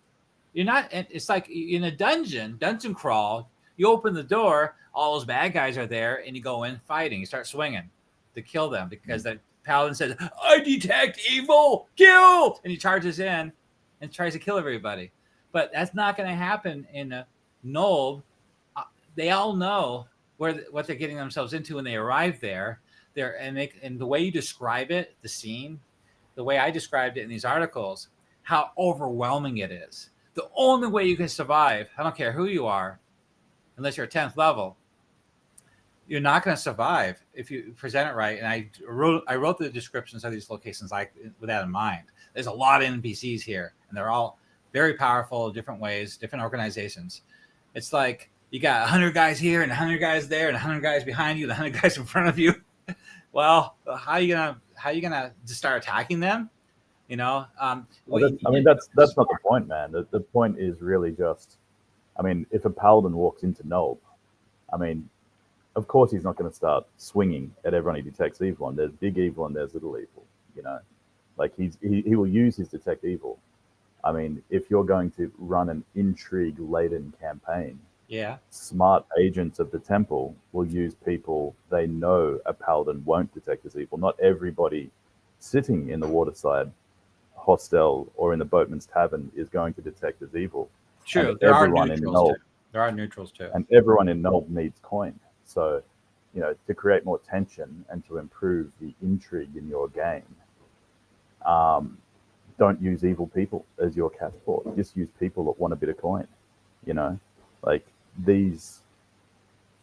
A: you're not. It's like in a dungeon crawl. You open the door, all those bad guys are there, and you go in fighting. You start swinging to kill them because the paladin says, "I detect evil, kill!" and he charges in and tries to kill everybody. But that's not going to happen in a Nold. They all know what they're getting themselves into when they arrive there. And the way you describe it, the scene, the way I described it in these articles, how overwhelming it is. The only way you can survive, I don't care who you are, unless you're 10th level, you're not going to survive if you present it right. And I wrote the descriptions of these locations with that in mind. There's a lot of NPCs here, and they're all very powerful, different ways, different organizations. It's like you got 100 guys here and 100 guys there and 100 guys behind you and 100 guys in front of you. Well, how are you gonna just start attacking them? That's not
B: the point, man. The point is really just, if a paladin walks into Nold, of course he's not going to start swinging at everyone he detects evil on. There's big evil and there's little evil. Like he will use his detect evil. If you're going to run an intrigue-laden campaign, smart agents of the temple will use people they know a paladin won't detect as evil. Not everybody sitting in the waterside hostel or in the boatman's tavern is going to detect as evil.
A: True, there are neutrals too.
B: And everyone in Nold needs coin. So, to create more tension and to improve the intrigue in your game, don't use evil people as your catchport. Just use people that want a bit of coin. Like these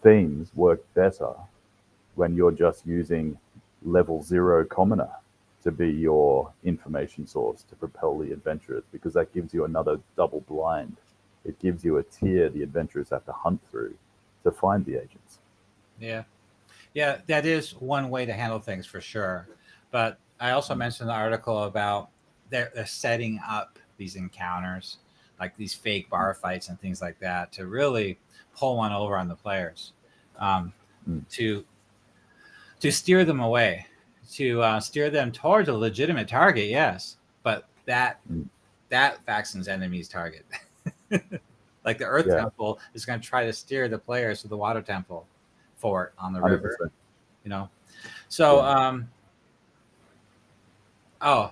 B: themes work better when you're just using level 0 commoner to be your information source to propel the adventurers, because that gives you another double blind. It gives you a tier the adventurers have to hunt through to find the agents.
A: Yeah, that is one way to handle things for sure. But I also mentioned the article about they're setting up these encounters, like these fake bar fights and things like that, to really pull one over on the players, to steer them away, to steer them towards a legitimate target. Yes, but that faction's enemy's target. Like the Earth Temple is going to try to steer the players to the Water Temple fort on the 100%. River. So.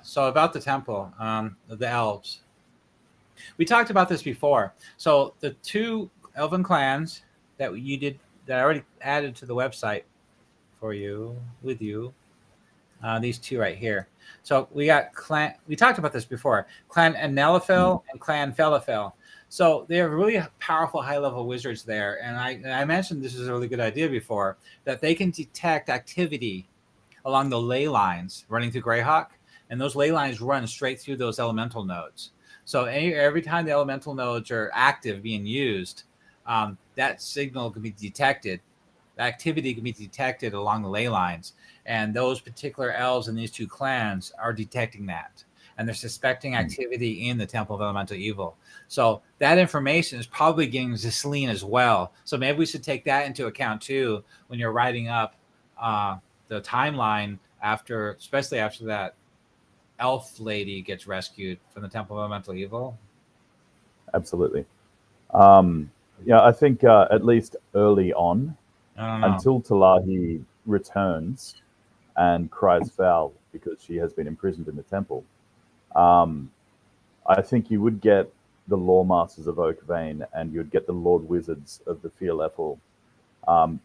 A: So about the temple, the elves. We talked about this before. So the 2 elven clans that I already added to the website for you, these 2 right here. So we got we talked about this before, Clan Anelafel and Clan Felafel. So they have really powerful high-level wizards there. And I mentioned this is a really good idea before, that they can detect activity along the ley lines running through Greyhawk. And those ley lines run straight through those elemental nodes. So every time the elemental nodes are active, being used, that signal can be detected. The activity can be detected along the ley lines. And those particular elves in these 2 clans are detecting that. And they're suspecting activity in the Temple of Elemental Evil. So that information is probably getting to Celine as well. So maybe we should take that into account too when you're writing up the timeline especially after that elf lady gets rescued from the Temple of Elemental Evil.
B: Absolutely. I think at least early on, until Talahi returns and cries foul because she has been imprisoned in the temple, I think you would get the Law Masters of Oakvein and you'd get the Lord Wizards of the Fear Level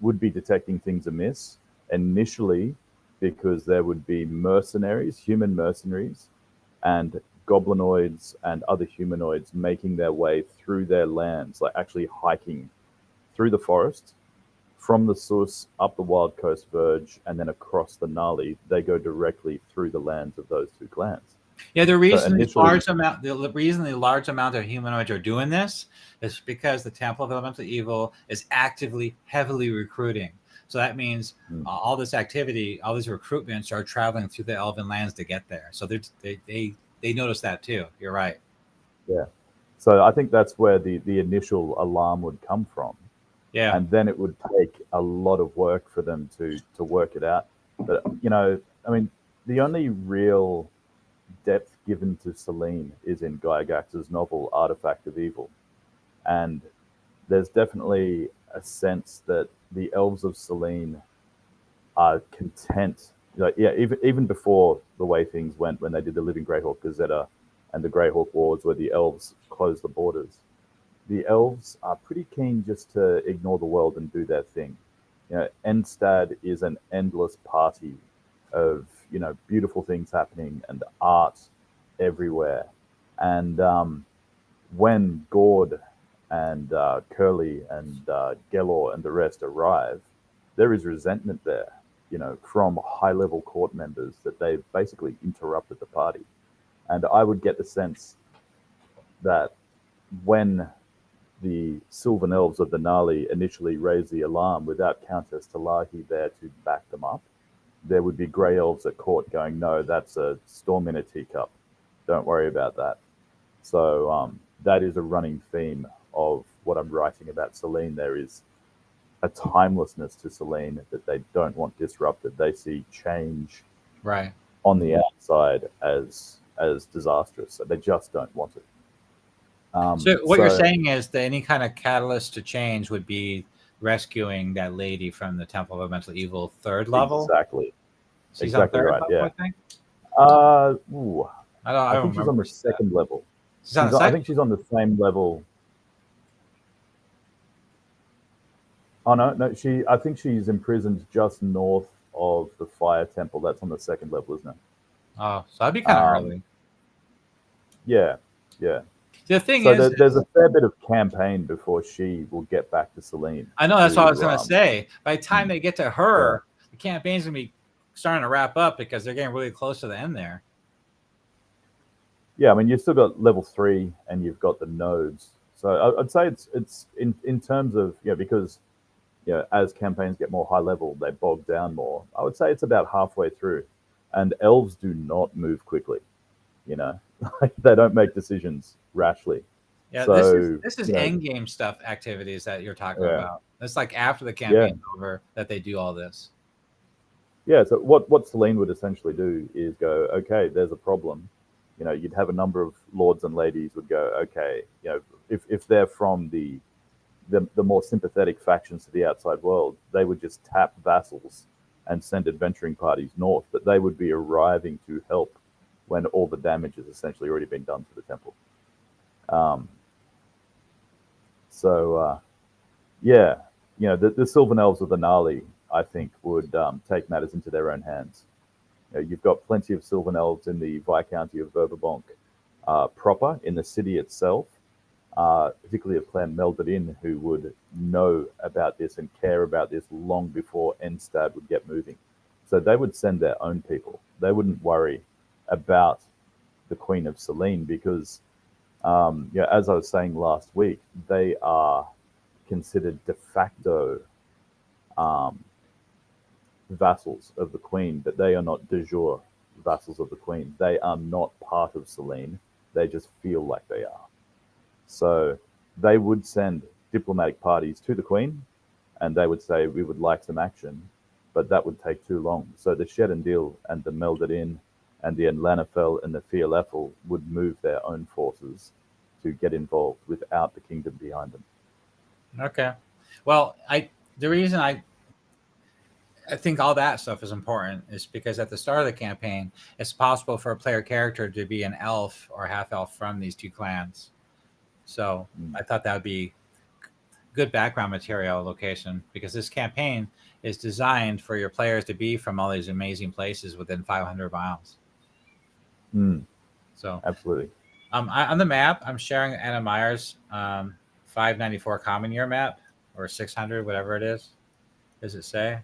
B: would be detecting things amiss. Initially, because there would be mercenaries, human mercenaries, and goblinoids and other humanoids making their way through their lands, like actually hiking through the forest from the Sus up the Wild Coast Verge and then across the Gnarly. They go directly through the lands of those two clans.
A: Yeah, the reason
B: initially-
A: the reason the large amount of humanoids are doing this is because the Temple of Elemental Evil is actively, heavily recruiting. So that means all this activity, all these recruitments are traveling through the Elven lands to get there. So they notice that too. You're right.
B: Yeah. So I think that's where the initial alarm would come from.
A: Yeah.
B: And then it would take a lot of work for them to work it out. But, I mean, the only real depth given to Selene is in Gygax's novel Artifact of Evil. And there's definitely a sense that the elves of Selene are content. Even before the way things went when they did the Living Greyhawk Gazetta and the Greyhawk Wars, where the elves closed the borders, the elves are pretty keen just to ignore the world and do their thing. Endstad is an endless party of beautiful things happening and art everywhere. And when Gord and Curly and Gelor and the rest arrive, there is resentment there, from high-level court members that they've basically interrupted the party. And I would get the sense that when the Sylvan Elves of the Gnarly initially raised the alarm without Countess Talahi there to back them up, there would be Grey Elves at court going, no, that's a storm in a teacup. Don't worry about that. So that is a running theme of what I'm writing about Selene. There is a timelessness to Selene that they don't want disrupted. They see change
A: right
B: on the outside as disastrous. So they just don't want it.
A: So what you're saying is that any kind of catalyst to change would be rescuing that lady from the Temple of Elemental Evil third level.
B: Exactly.
A: She's
B: exactly
A: on third
B: right.
A: level,
B: Yeah.
A: I think.
B: I think she's on the second level. I think she's on the same level. Oh no. I think she's imprisoned just north of the Fire Temple. That's on the second level, isn't it?
A: Oh, so that'd be kind of early.
B: Yeah.
A: The thing
B: is, there's a fair bit of campaign before she will get back to Selene.
A: I know, that's what I was going to say. By the time they get to her, the campaign's going to be starting to wrap up because they're getting really close to the end there.
B: Yeah, I mean, you've still got level 3 and you've got the nodes. So I'd say it's in terms of, because, as campaigns get more high level, they bog down more. I would say it's about halfway through. And elves do not move quickly, they don't make decisions rashly.
A: Yeah,
B: so,
A: this is end game stuff activities that you're talking about. It's like after the campaign's over that they do all this.
B: Yeah, so what Selene would essentially do is go, okay, there's a problem. You'd have a number of lords and ladies would go, okay, if they're from the more sympathetic factions to the outside world, they would just tap vassals and send adventuring parties north, but they would be arriving to help when all the damage has essentially already been done to the temple. The Sylvan Elves of the Gnarly, I think, would take matters into their own hands. You've got plenty of Sylvan Elves in the Viscounty of Verbobonc proper, in the city itself, particularly of Clan Melded who would know about this and care about this long before Endstad would get moving. So they would send their own people. They wouldn't worry about the Queen of Selene because, as I was saying last week, they are considered de facto vassals of the Queen, but they are not de jure vassals of the Queen. They are not part of Selene. They just feel like they are. So they would send diplomatic parties to the Queen, and they would say, we would like some action, but that would take too long. So the Shedendil and the Melded and the Enlanafel and the Fialefel would move their own forces to get involved without the kingdom behind them.
A: Okay. Well, the reason I think all that stuff is important is because at the start of the campaign, it's possible for a player character to be an elf or half elf from these two clans. So I thought that would be good background material location, because this campaign is designed for your players to be from all these amazing places within 500 miles. So
B: Absolutely.
A: on the map, I'm sharing Anna Meyer's 594 common year map, or 600, whatever it is. Does it say?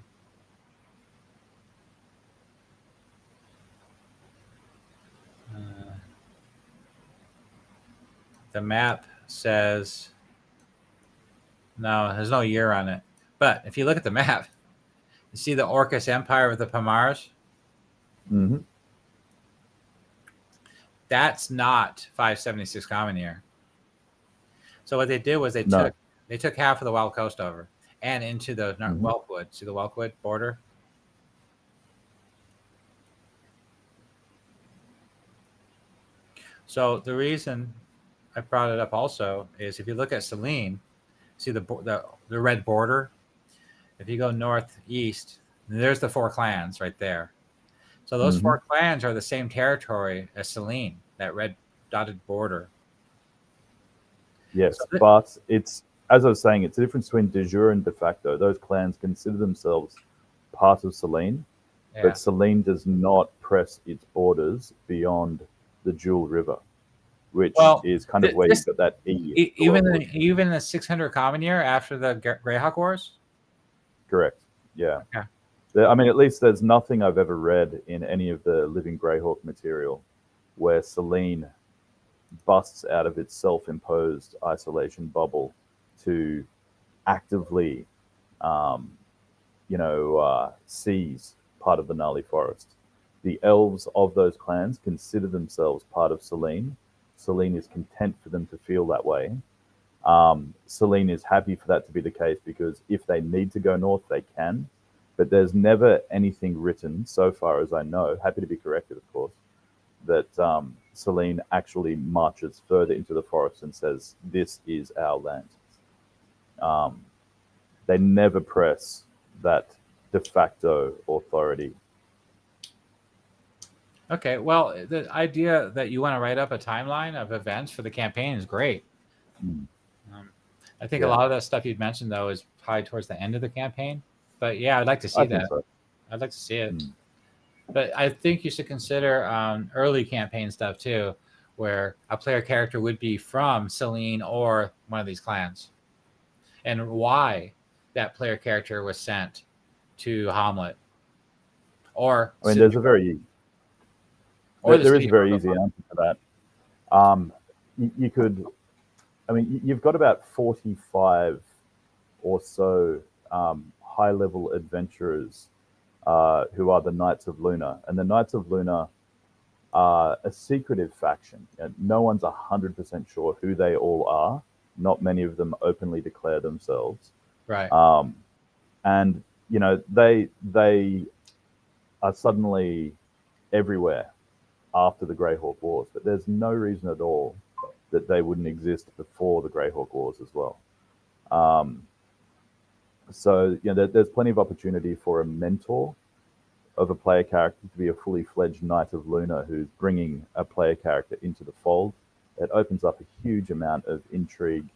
A: The map says no, there's no year on it. But if you look at the map, you see the Orcus Empire with the Pamars?
B: Mm-hmm.
A: That's not 576 common year. So what they did was they took half of the Wild Coast over and into the Whelkwood. See the Whelkwood border? So the reason I brought it up also is if you look at Selene, see the red border? If you go northeast, there's the 4 clans right there. So those 4 clans are the same territory as Selene, that red dotted border.
B: Yes, but it's, as I was saying, it's a difference between de jure and de facto. Those clans consider themselves part of Selene, but Selene does not press its borders beyond the Jewel River, which is kind of where you've got that E.
A: Even the 600 common year after the Greyhawk Wars?
B: Correct. Yeah.
A: Okay.
B: I mean, at least there's nothing I've ever read in any of the Living Greyhawk material where Selene busts out of its self-imposed isolation bubble to actively, seize part of the gnarly forest. The elves of those clans consider themselves part of Selene. Selene is content for them to feel that way. Selene is happy for that to be the case because if they need to go north, they can. But there's never anything written, so far as I know, happy to be corrected, of course, that Selene actually marches further into the forest and says, this is our land. They never press that de facto authority.
A: Okay, well, the idea that you want to write up a timeline of events for the campaign is great. I think a lot of that stuff you'd mentioned, though, is probably towards the end of the campaign. But yeah, I'd like to see that. So. I'd like to see it. But I think you should consider early campaign stuff, too, where a player character would be from Selene or one of these clans, and why that player character was sent to Hamlet. Or
B: I mean, there's a very there is a very easy answer for that. You could, I mean, you've got about 45 or so high-level adventurers who are the Knights of Luna, and the Knights of Luna are a secretive faction. And no one's 100% sure who they all are. Not many of them openly declare themselves.
A: Right.
B: And they are suddenly everywhere after the Greyhawk Wars, but there's no reason at all that they wouldn't exist before the Greyhawk Wars as well. So there's plenty of opportunity for a mentor of a player character to be a fully fledged Knight of Luna who's bringing a player character into the fold. It opens up a huge amount of intrigue,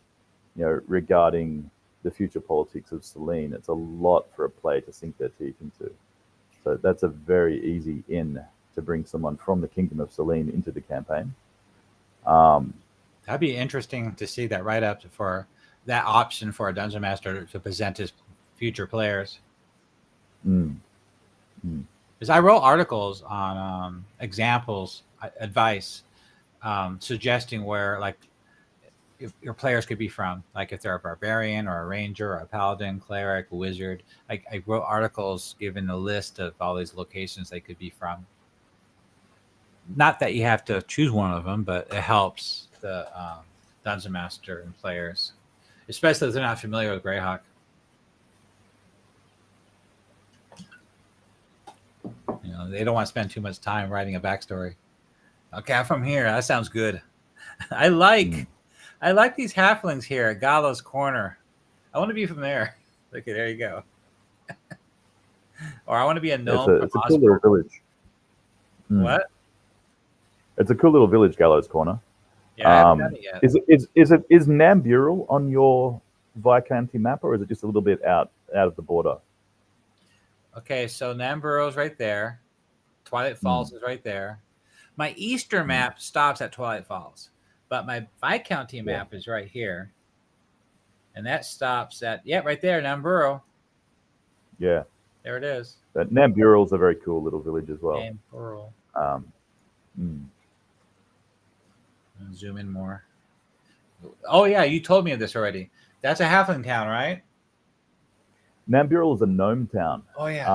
B: regarding the future politics of Selene. It's a lot for a player to sink their teeth into. So that's a very easy in to bring someone from the Kingdom of Selene into the campaign.
A: That'd be interesting to see that write up for that option for a Dungeon Master to present his future players. Because I wrote articles on examples, advice, suggesting where if your players could be from, like if they're a barbarian or a ranger or a paladin, cleric, wizard. I wrote articles giving a list of all these locations they could be from. Not that you have to choose one of them, but it helps the Dungeon Master and players, especially if they're not familiar with Greyhawk. They don't want to spend too much time writing a backstory. Okay, I'm from here. That sounds good. I like these halflings here at Gallows Corner. I want to be from there. Okay, there you go. Or I want to be a gnome.
B: It's a cool little village.
A: What?
B: It's a cool little village, Gallows Corner.
A: Yeah, I haven't done it yet.
B: Is Nambural on your Viscounty map, or is it just a little bit out of the border?
A: Okay, so Namburo's right there. Twilight Falls is right there. My Eastern map stops at Twilight Falls, but my Viscounty map is right here. And that stops at, right there, Namburo.
B: Yeah.
A: There it is.
B: But Nambural's a very cool little village as well.
A: Namburo. Zoom in more. Oh, yeah, you told me of this already. That's a halfling town, right?
B: Nambural is a gnome town.
A: Oh, yeah.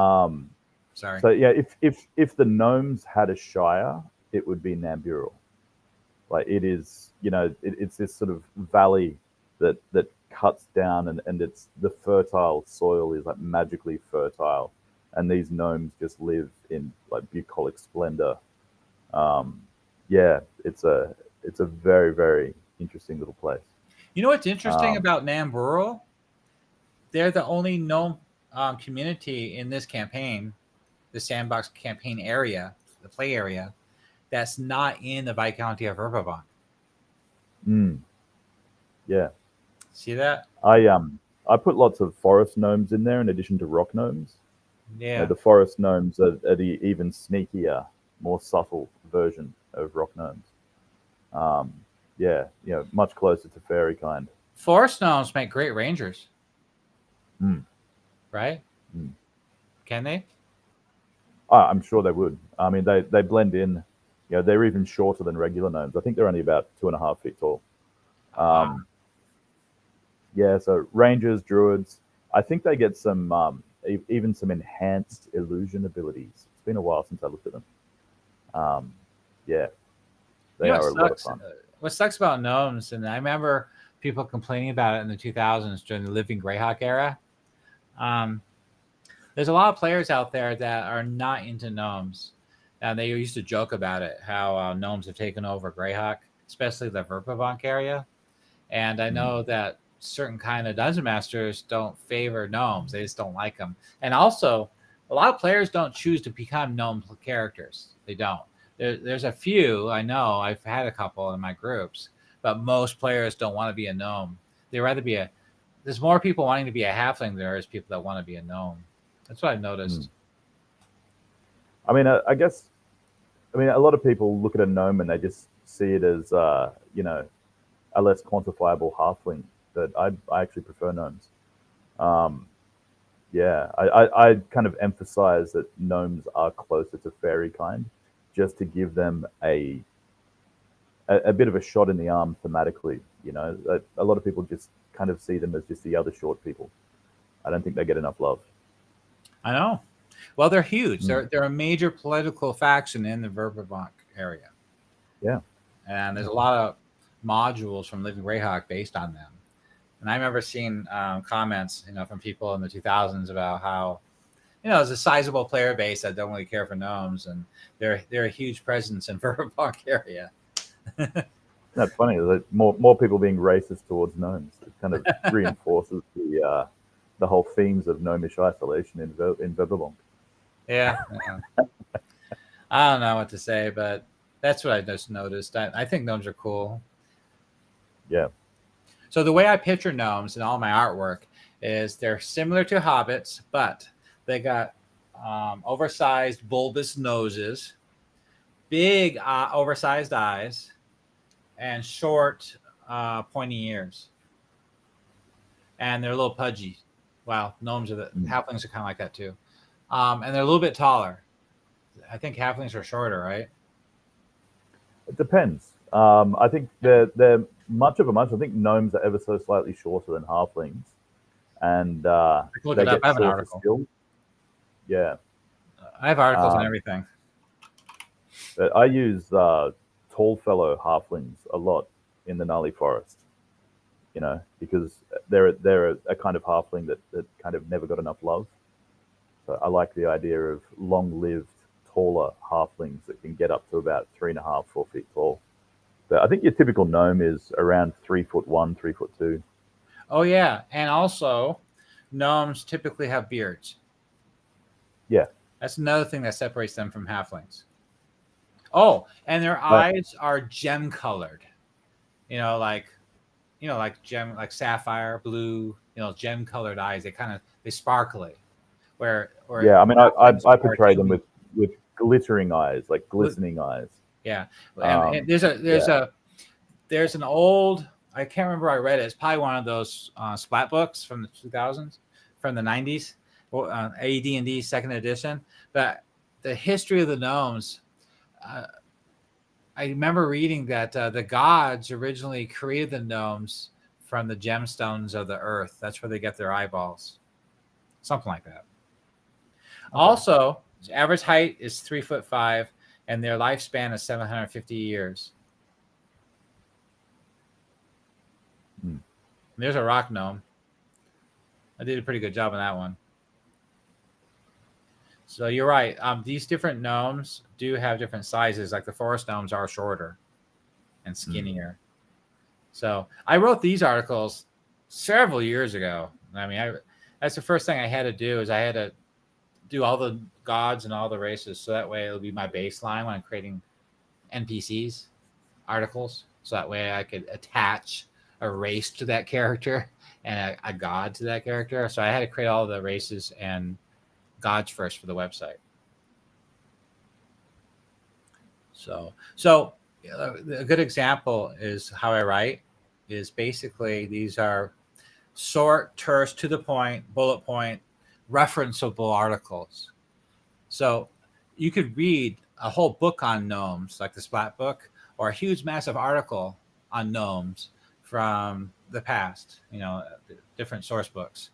A: Sorry.
B: So, yeah, if the gnomes had a shire, it would be Nambural. Like, it is, it's this sort of valley that cuts down, and it's the fertile soil is like magically fertile, and these gnomes just live in like bucolic splendor. It's a very, very interesting little place.
A: You know what's interesting about Namburo? They're the only gnome community in this campaign, the sandbox campaign area, the play area, that's not in the Viscounty of Verbobonc.
B: Yeah.
A: See that?
B: I put lots of forest gnomes in there in addition to rock gnomes.
A: Yeah.
B: The forest gnomes are the even sneakier, more subtle version of rock gnomes. Much closer to fairy kind.
A: Forest gnomes make great rangers. Right? Can they?
B: I'm sure they would. I mean, they blend in. They're even shorter than regular gnomes. I think they're only about 2.5 feet tall. So rangers, druids. I think they get some, even some enhanced illusion abilities. It's been a while since I looked at them. They are a lot of fun.
A: What sucks about gnomes, and I remember people complaining about it in the 2000s during the Living Greyhawk era. There's a lot of players out there that are not into gnomes, and they used to joke about it, how gnomes have taken over Greyhawk, especially the Verbobonc area. And I know that certain kind of Dungeon Masters don't favor gnomes. They just don't like them. And also, a lot of players don't choose to become gnome characters. They don't. There's a few, I know, I've had a couple in my groups, but most players don't want to be a gnome. They rather be there's more people wanting to be a halfling than there is people that want to be a gnome. That's what I've noticed.
B: I mean, I guess, a lot of people look at a gnome and they just see it as, a less quantifiable halfling. But I actually prefer gnomes. I kind of emphasize that gnomes are closer to fairy kind, just to give them a bit of a shot in the arm thematically. A lot of people just kind of see them as just the other short people. I don't think they get enough love.
A: I know. Well, they're huge. They're a major political faction in the Verbobonc area.
B: Yeah.
A: And there's a lot of modules from Living Greyhawk based on them. And I remember seeing comments, from people in the 2000s about how, there's a sizable player base that don't really care for gnomes, and they're a huge presence in Verbobonc area.
B: That's funny. Like more people being racist towards gnomes. It kind of reinforces the whole themes of gnomish isolation in Verbobonc.
A: Yeah. I don't know what to say, but that's what I just noticed. I think gnomes are cool.
B: Yeah.
A: So the way I picture gnomes in all my artwork is they're similar to hobbits, but they got oversized bulbous noses, big oversized eyes, and short pointy ears. And they're a little pudgy. Wow, gnomes halflings are kind of like that too. And they're a little bit taller. I think halflings are shorter, right?
B: It depends. I think they're much of a much. I think gnomes are ever so slightly shorter than halflings, and
A: look it up. I have an article.
B: Still. Yeah,
A: I have articles and everything.
B: But I use tall fellow halflings a lot in the gnarly forest. Because they're a kind of halfling that kind of never got enough love. So I like the idea of long-lived, taller halflings that can get up to about 3.5, 4 feet tall. But I think your typical gnome is around 3'1", 3'2".
A: Oh yeah, and also gnomes typically have beards.
B: Yeah,
A: that's another thing that separates them from halflings. Oh, and their eyes are gem colored. Like like gem, like sapphire blue, gem colored eyes. They sparkly. Or
B: Yeah, I mean, I portray them
A: cartoony.
B: with glittering eyes, like glistening eyes.
A: Yeah, and
B: Yeah,
A: there's an old, I can't remember, I read it. It's probably one of those splat books from the 2000s, from the 90s, AD&D second edition. But the history of the gnomes, I remember reading that the gods originally created the gnomes from the gemstones of the earth. That's where they get their eyeballs, something like that.
B: Okay.
A: Also, average height is 3'5", and their lifespan is 750 years. There's a rock gnome. I did a pretty good job on that one. So you're right. These different gnomes do have different sizes. Like the forest gnomes are shorter and skinnier. So I wrote these articles several years ago. I mean, that's the first thing I had to do is I had to do all the gods and all the races. So that way it'll be my baseline when I'm creating NPCs articles. So that way I could attach a race to that character and a god to that character. So I had to create all the races and gods first for the website. So a good example is how I write is basically these are short, terse, to the point, bullet point, referenceable articles. So you could read a whole book on gnomes, like the Splat book, or a huge, massive article on gnomes from the past, different source books.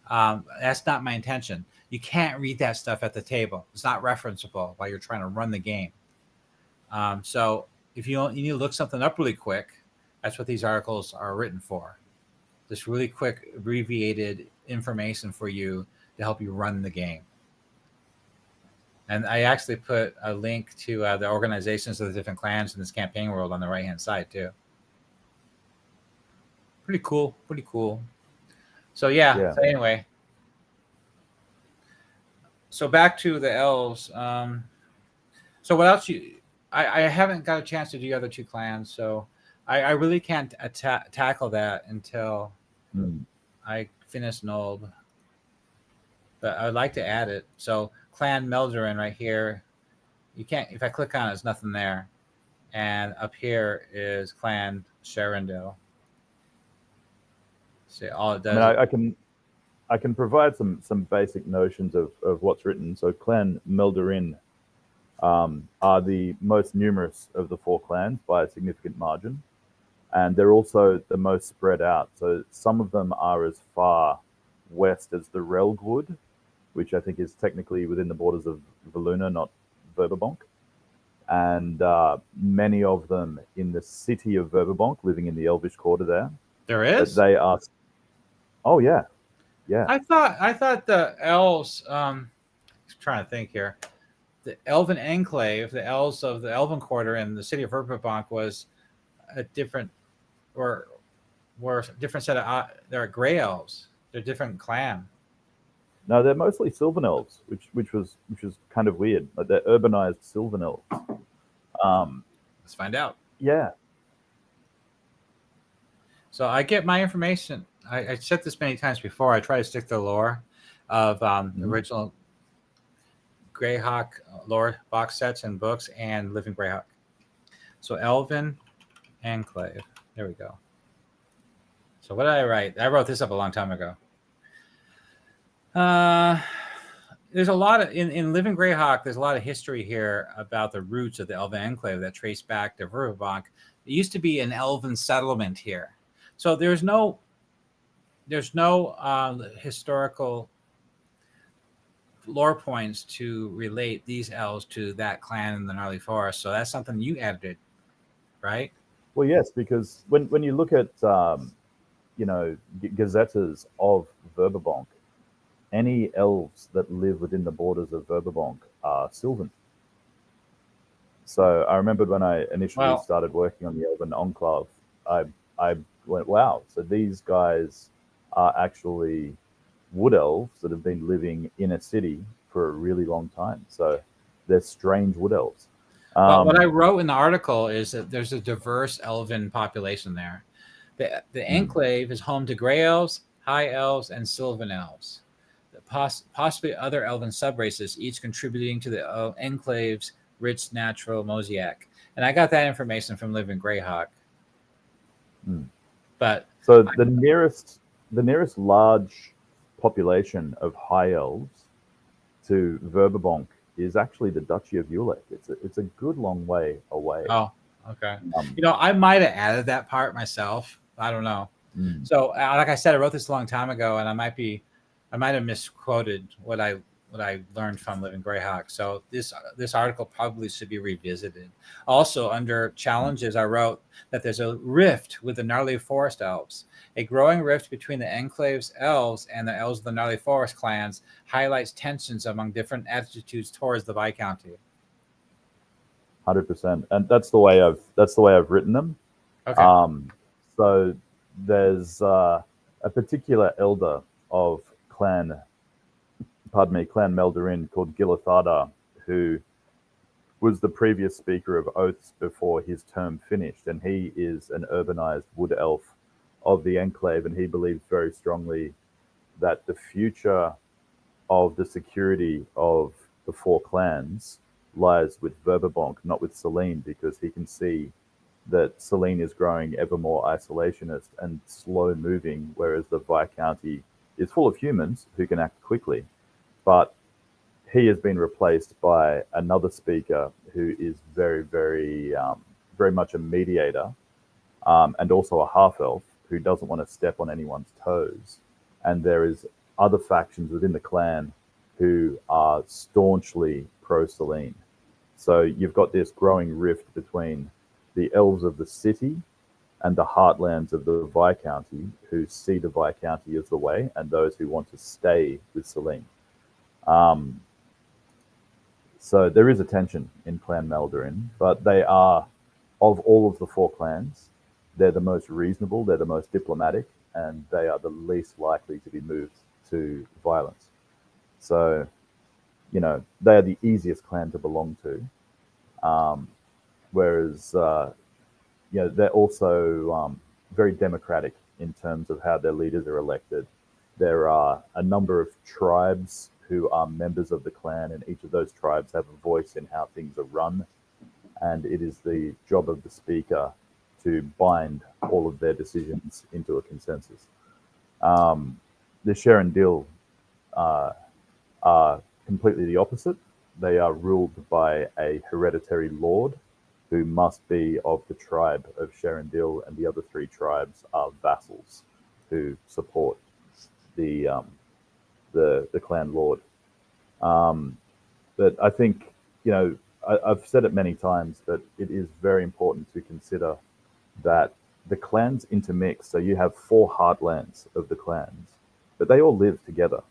A: That's not my intention. You can't read that stuff at the table. It's not referenceable while you're trying to run the game. So if you need to look something up really quick, that's what these articles are written for. This really quick, abbreviated information for you to help you run the game. And I actually put a link to the organizations of the different clans in this campaign world on the right-hand side too. Pretty cool. So yeah. So anyway, so back to the elves. So what else I haven't got a chance to do the other two clans, so I really can't tackle that until I finish Nold. But I'd like to add it. So Clan Meldurin right here, you can't. If I click on it, there's nothing there. And up here is Clan Sharendil. See, all it does.
B: I mean, I can provide some basic notions of what's written. So Clan Meldurin are the most numerous of the 4 clans by a significant margin. And they're also the most spread out. So some of them are as far west as the Relgwood, which I think is technically within the borders of Valuna, not Verbobonc. And many of them in the city of Verbobonc, living in the Elvish Quarter there.
A: There is?
B: But they are... Oh, yeah. Yeah.
A: I thought the elves, I'm trying to think here, the Elven Enclave, the elves of the Elven Quarter in the city of Verbobonc was a different, or were a different set of, they're gray elves. They're a different clan.
B: No, they're mostly Sylvan elves, which was kind of weird. Like they're urbanized Sylvan elves.
A: Let's find out.
B: Yeah.
A: So I get my information. I said this many times before. I try to stick to the lore of the original Greyhawk lore box sets and books and Living Greyhawk. So Elven Enclave. There we go. So what did I write? I wrote this up a long time ago. There's a lot of in Living Greyhawk. There's a lot of history here about the roots of the Elven Enclave that trace back to Verbobonc. It used to be an Elven settlement here, so there's no historical lore points to relate these elves to that clan in the Gnarly Forest. So that's something you edited, right?
B: Well, yes, because when you look at gazettas of Verbobonc, any elves that live within the borders of Verbobonc are Sylvan. So I remembered when I initially started working on the Elven Enclave, I went, wow, so these guys are actually wood elves that have been living in a city for a really long time. So they're strange wood elves.
A: Well, what I wrote in the article is that there's a diverse elven population there. The enclave is home to gray elves, high elves, and sylvan elves. Possibly other elven subraces, each contributing to the enclave's rich natural mosaic. And I got that information from Living Greyhawk. But
B: so the nearest large population of high elves to Verbobonc is actually the Duchy of Ulek. It's a good long way away.
A: Oh, okay. I might have added that part myself. I don't know. So, like I said, I wrote this a long time ago, and I might have misquoted what I learned from Living Greyhawk. So this article probably should be revisited. Also, under challenges, I wrote that there's a rift with the gnarly forest elves. A growing rift between the enclave's elves and the elves of the gnarly forest clans highlights tensions among different attitudes towards the Viscounty.
B: 100%, and that's the way I've written them.
A: Okay.
B: So there's a particular elder of Clan Meldarin called Gilithada, who was the previous speaker of oaths before his term finished, and he is an urbanized wood elf of the enclave, and he believes very strongly that the future of the security of the four clans lies with Verbobonc, not with Selene, because he can see that Selene is growing ever more isolationist and slow moving, whereas the Viscounty is full of humans who can act quickly. But he has been replaced by another speaker who is very, very, very much a mediator, and also a half elf who doesn't want to step on anyone's toes. And there is other factions within the clan who are staunchly pro-Selene. So you've got this growing rift between the elves of the city and the heartlands of the Viscounty, who see the Viscounty as the way, and those who want to stay with Selene. So there is a tension in Clan Meldarin, but they are, of all of the four clans, they're the most reasonable, they're the most diplomatic, and they are the least likely to be moved to violence. So, they are the easiest clan to belong to. Whereas, they're also very democratic in terms of how their leaders are elected. There are a number of tribes who are members of the clan, and each of those tribes have a voice in how things are run. And it is the job of the speaker to bind all of their decisions into a consensus. The Sherendil are completely the opposite. They are ruled by a hereditary lord who must be of the tribe of Sherendil, and the other three tribes are vassals who support the clan lord. But I think, I've said it many times, that it is very important to consider that the clans intermix. So you have four heartlands of the clans, but they all live together.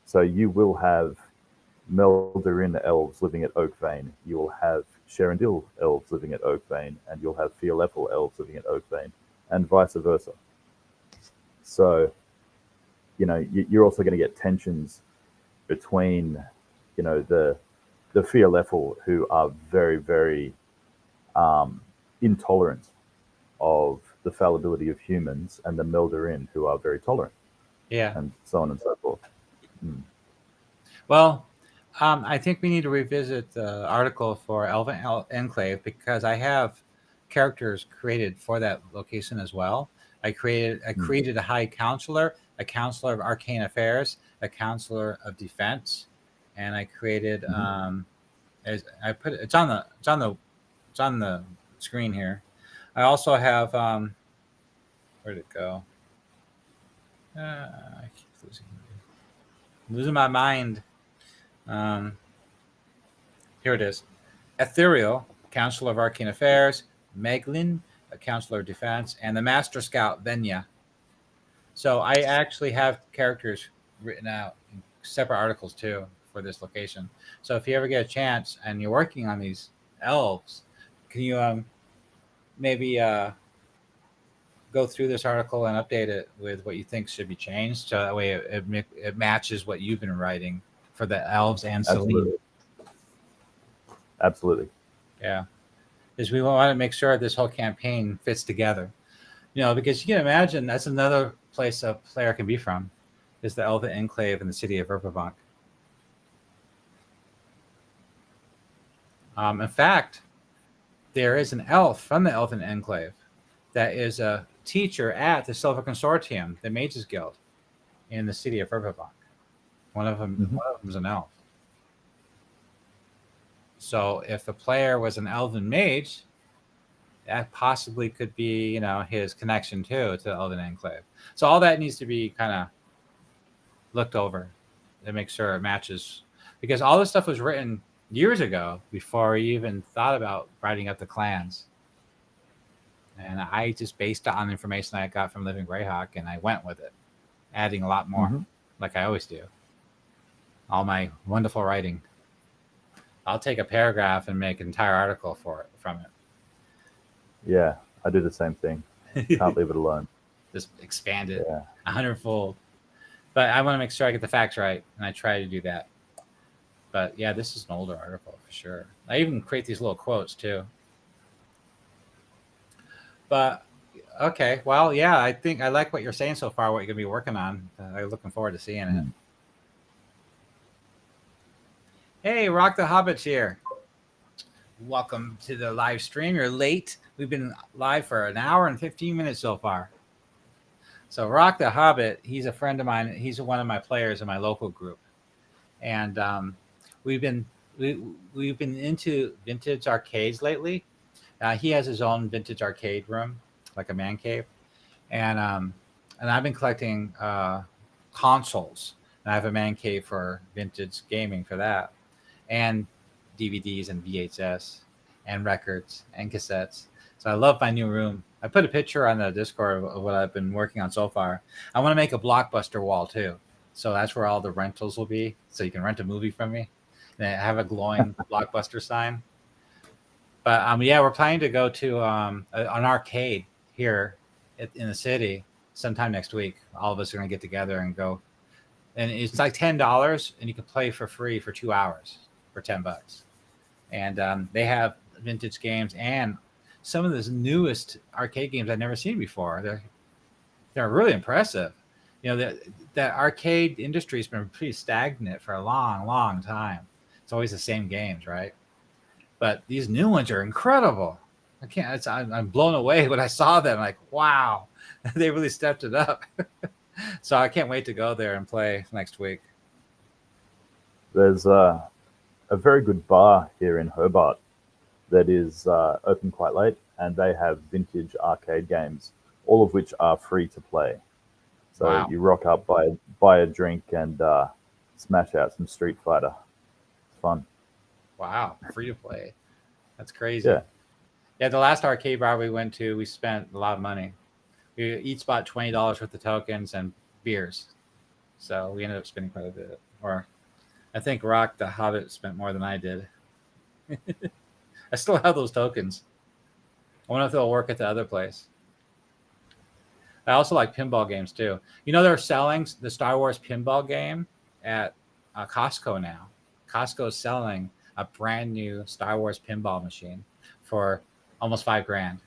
B: So you will have Meldarin elves living at Oakvane, you will have Sherendil elves living at Oakvane, and you'll have Fiolefel elves living at Oakvane, and vice versa. So, you're also going to get tensions between, the Fiolefel, who are very, very intolerant of the fallibility of humans, and the Meldarin, who are very tolerant.
A: Yeah.
B: And so on and so forth.
A: Well, I think we need to revisit the article for Elven Enclave, because I have characters created for that location as well. I created a High Counselor, a Counselor of Arcane Affairs, a Counselor of Defense, and I created it's on the screen here. I also have where'd it go? I keep losing my mind. Here it is. Ethereal, Counselor of Arcane Affairs, Meglin, a Counselor of Defense, and the Master Scout, Venya. So I actually have characters written out in separate articles too for this location. So if you ever get a chance and you're working on these elves, can you maybe go through this article and update it with what you think should be changed, so that way it matches what you've been writing for the elves and Selene.
B: Absolutely.
A: Yeah, because we want to make sure this whole campaign fits together. Because you can imagine that's another place a player can be from, is the Elven Enclave in the city of Verbobonc. In fact, there is an elf from the Elven Enclave that is a teacher at the Silver Consortium, the Mages Guild, in the city of Verbobonc. One of them is an elf. So if the player was an elven mage, that possibly could be, his connection to the Elven Enclave. So all that needs to be kind of looked over to make sure it matches, because all this stuff was written years ago before we even thought about writing up the clans. And I just based it on information I got from Living Greyhawk, and I went with it, adding a lot more, like I always do. All my wonderful writing. I'll take a paragraph and make an entire article from it.
B: Yeah, I do the same thing. Can't leave it alone.
A: Just expand it 100-fold. But I want to make sure I get the facts right, and I try to do that. But yeah, this is an older article for sure. I even create these little quotes too. But okay, well, yeah, I think I like what you're saying so far, what you're going to be working on. I'm looking forward to seeing it. Hey, Rock the Hobbit's here. Welcome to the live stream. You're late. We've been live for an hour and 15 minutes so far. So Rock the Hobbit, he's a friend of mine. He's one of my players in my local group. And we've been into vintage arcades lately. He has his own vintage arcade room, like a man cave. And I've been collecting consoles. And I have a man cave for vintage gaming for that. And DVDs and VHS and records and cassettes. So I love my new room. I put a picture on the Discord of what I've been working on so far. I want to make a Blockbuster wall too. So that's where all the rentals will be. So you can rent a movie from me. And I have a glowing Blockbuster sign. But we're planning to go to an arcade here in the city sometime next week. All of us are going to get together and go. And it's like $10, and you can play for free for 2 hours for $10. And they have vintage games and some of the newest arcade games I've never seen before. They're really impressive. The arcade industry has been pretty stagnant for a long, long time. It's always the same games, right? But these new ones are incredible. I'm blown away when I saw them. Like, wow, they really stepped it up. So I can't wait to go there and play next week.
B: There's a very good bar here in Hobart that is open quite late, and they have vintage arcade games, all of which are free to play. So you rock up, buy a drink, and smash out some Street Fighter. It's fun.
A: Wow, free to play. That's crazy. Yeah, the last arcade bar we went to, we spent a lot of money. We each bought $20 worth of tokens and beers. So we ended up spending quite a bit. Or I think Rock the Hobbit spent more than I did. I still have those tokens. I wonder if they'll work at the other place. I also like pinball games too. They're selling the Star Wars pinball game at Costco now. Costco is selling a brand new Star Wars pinball machine for almost $5,000.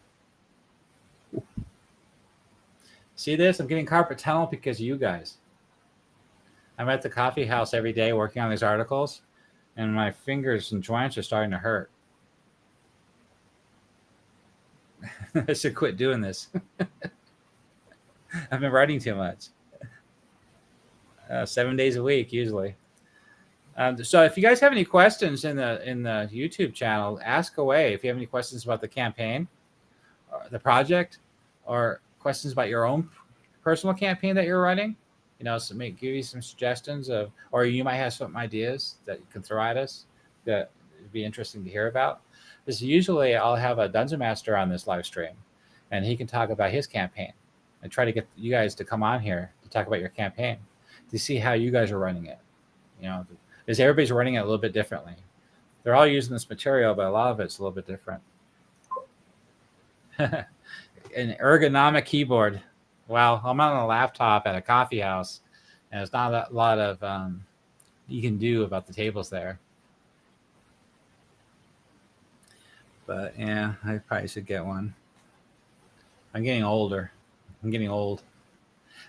A: See this? I'm getting carpal tunnel because of you guys. I'm at the coffee house every day working on these articles, and my fingers and joints are starting to hurt. I should quit doing this. I've been writing too much. 7 days a week, usually. So if you guys have any questions in the YouTube channel, ask away. If you have any questions about the campaign, or the project, or questions about your own personal campaign that you're running, give you some suggestions or you might have some ideas that you can throw at us that would be interesting to hear about. Because usually I'll have a Dungeon Master on this live stream, and he can talk about his campaign and try to get you guys to come on here to talk about your campaign, to see how you guys are running it. Because everybody's running it a little bit differently. They're all using this material, but a lot of it's a little bit different. An ergonomic keyboard. Well, I'm on a laptop at a coffee house, and there's not a lot of you can do about the tables there. But yeah, I probably should get one. I'm getting older. I'm getting old.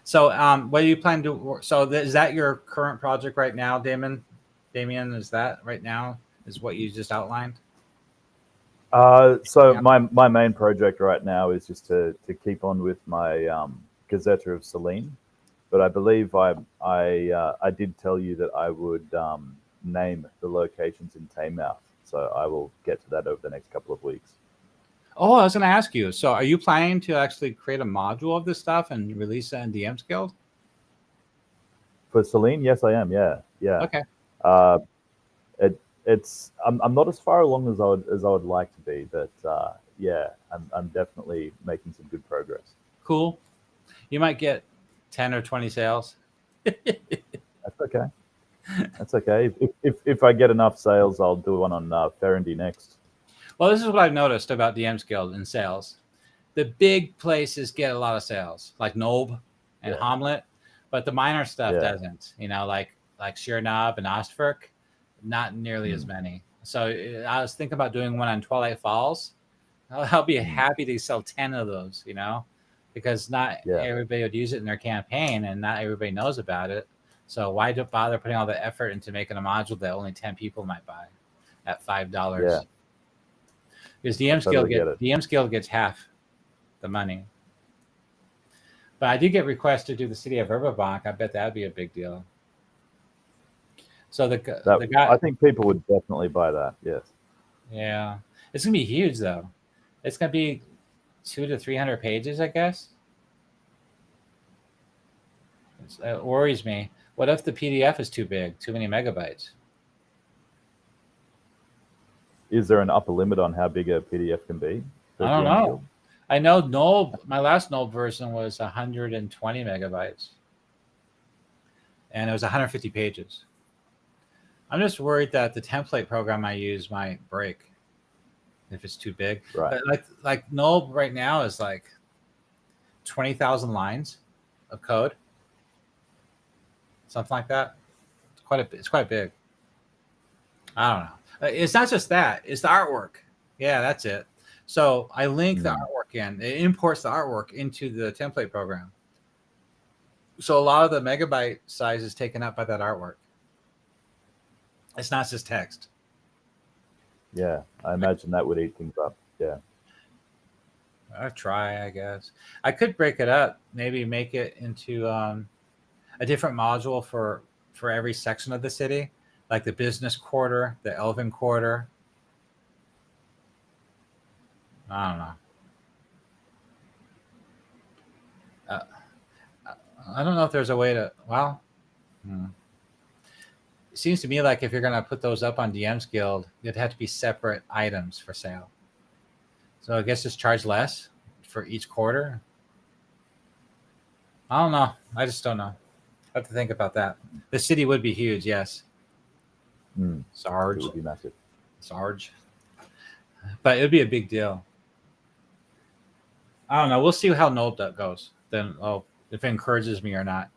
A: So, what do you plan to? So, is that your current project right now, Damon? Damien, is that right now? Is what you just outlined?
B: So
A: Yeah.
B: my main project right now is just to keep on with my Gazetteer of Selene, but I believe I did tell you that I would name the locations in Taymouth, so I will get to that over the next couple of weeks.
A: Oh, I was going to ask you. So, are you planning to actually create a module of this stuff and release it in DM's Guild?
B: For Selene, yes, I am. Yeah.
A: Okay.
B: Uh, it's I'm not as far along as I would like to be, but yeah, I'm definitely making some good progress.
A: Cool. You might get 10 or 20 sales.
B: That's okay. That's okay. If I get enough sales, I'll do one on Ferendy next.
A: Well, this is what I've noticed about DM's Guild in sales. The big places get a lot of sales, like Nob and
B: Yeah.
A: Hamlet, but the minor stuff
B: Yeah.
A: doesn't. You know, like Sheernab and Ostfirk, not nearly as many. So I was thinking about doing one on Twilight Falls. I'll be happy to sell 10 of those, you know, because not everybody would use it in their campaign and not everybody knows about it. So why bother putting all the effort into making a module that only 10 people might buy at $5?
B: Yeah.
A: Because DM's Guild gets half the money. But I do get requests to do the city of Verbobonc. I bet that'd be a big deal. So the guy,
B: I think people would definitely buy that. Yes.
A: Yeah, it's gonna be huge though. It's gonna be 200 to 300 pages, I guess. It worries me. What if the PDF is too big, too many megabytes?
B: Is there an upper limit on how big a PDF can be?
A: I don't know. I know Nob, my last Nob version was 120 megabytes. And it was 150 pages. I'm just worried that the template program I use might break if it's too big.
B: Right.
A: But like Nob right now is like 20,000 lines of code. Something like that. It's quite big. I don't know. It's not just that. It's the artwork. Yeah, that's it. So I link the artwork in. It imports the artwork into the template program. So a lot of the megabyte size is taken up by that artwork. It's not just text.
B: Yeah, I imagine that would eat things up. Yeah.
A: I'll try, I guess. I could break it up. Maybe make it into a different module for every section of the city, like the business quarter, the elven quarter. I don't know. I don't know if there's a way to. Well, it seems to me like if you're going to put those up on DM's Guild, it'd have to be separate items for sale. So I guess just charge less for each quarter. I don't know. I just don't know. I have to think about that. The city would be huge, yes. Sarge.
B: It would be massive.
A: Sarge. But it would be a big deal. I don't know. We'll see how Nob goes. Then, if it encourages me or not.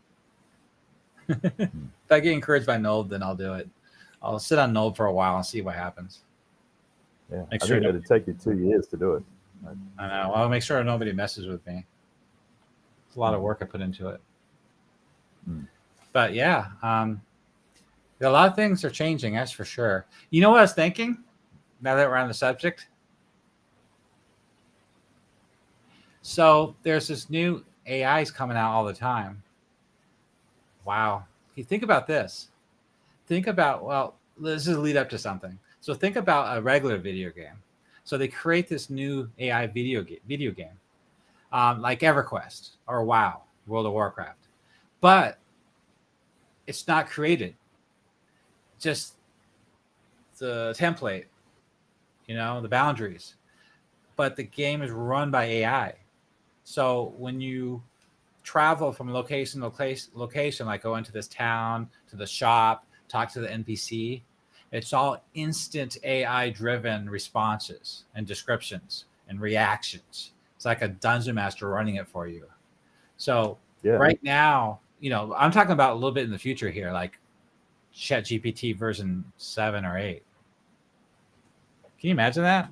A: If I get encouraged by Nob, then I'll do it. I'll sit on Nob for a while and see what happens.
B: Yeah, I think it'd take you 2 years to do it.
A: I know. I'll make sure nobody messes with me. It's a lot of work I put into it. But yeah, a lot of things are changing, that's for sure. You know what I was thinking? Now that we're on the subject. So there's this new AIs coming out all the time. Wow. You think about this. Think about, well, this is a lead up to something. So think about a regular video game. So they create this new AI video game, like EverQuest or WoW, World of Warcraft. But it's not created. Just the template, the boundaries. But the game is run by AI. So when you travel from location to location, like go into this town, to the shop, talk to the NPC, it's all instant AI-driven responses and descriptions and reactions. It's like a dungeon master running it for you. So right now, I'm talking about a little bit in the future here, like ChatGPT version 7 or 8. Can you imagine that?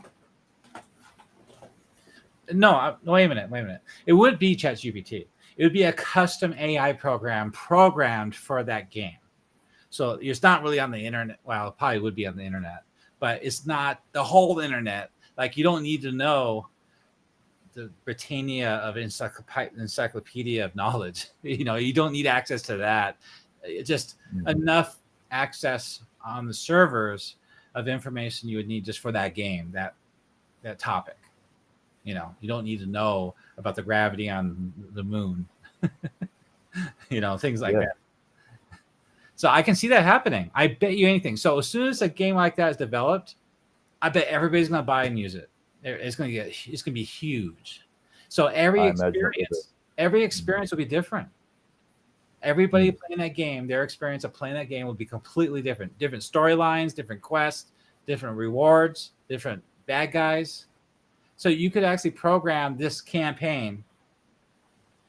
A: No, wait a minute. It wouldn't be ChatGPT. It would be a custom AI program programmed for that game. So it's not really on the internet. Well, it probably would be on the internet, but it's not the whole internet. Like, you don't need to know the Britannia of encyclopedia of knowledge. You don't need access to that. Just enough access on the servers of information you would need just for that game, that topic. You don't need to know about the gravity on the moon. Things like that. So I can see that happening. I bet you anything. So as soon as a game like that is developed, I bet everybody's going to buy and use it. It's going to be huge. So every experience will be different. Everybody playing that game, their experience of playing that game will be completely different. Different storylines, different quests, different rewards, different bad guys. So you could actually program this campaign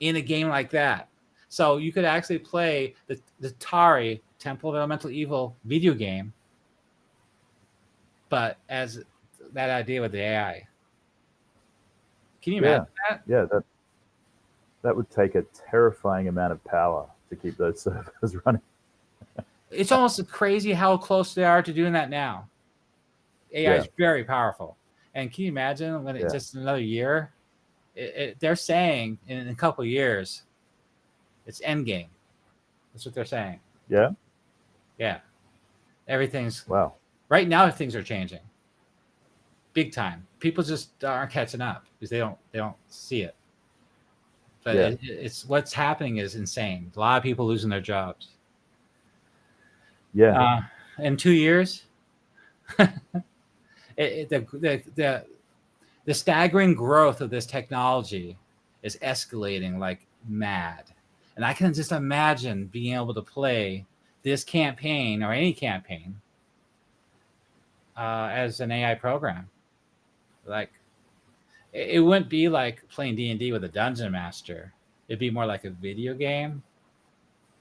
A: in a game like that. So you could actually play the Atari Temple of Elemental Evil video game, but as that idea with the AI. Can you imagine that?
B: Yeah, that would take a terrifying amount of power to keep those servers running.
A: It's almost crazy how close they are to doing that now. AI is very powerful. And can you imagine when it's just another year? They're saying in a couple of years, it's endgame. That's what they're saying.
B: Yeah?
A: Yeah. Everything's...
B: Wow.
A: Right now, things are changing. Big time. People just aren't catching up because they don't see it. But it's what's happening is insane. A lot of people losing their jobs.
B: Yeah.
A: In 2 years, the staggering growth of this technology is escalating like mad. And I can just imagine being able to play this campaign or any campaign as an AI program. Like, it wouldn't be like playing D&D with a dungeon master. It'd be more like a video game.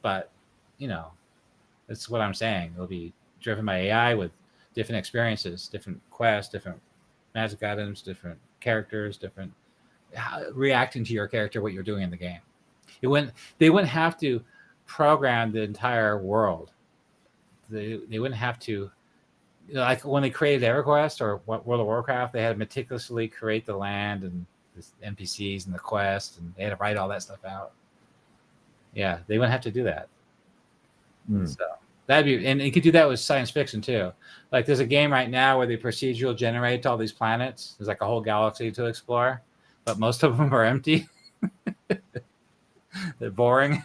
A: But, that's what I'm saying. It'll be driven by AI with different experiences, different quests, different magic items, different characters, different reacting to your character, what you're doing in the game. They wouldn't have to program the entire world. They wouldn't have to, like when they created EverQuest or World of Warcraft, they had to meticulously create the land and the NPCs and the quest, and they had to write all that stuff out. Yeah, they wouldn't have to do that. So that'd be, and you could do that with science fiction too. Like there's a game right now where they procedural generate all these planets. There's like a whole galaxy to explore, but most of them are empty. They're boring.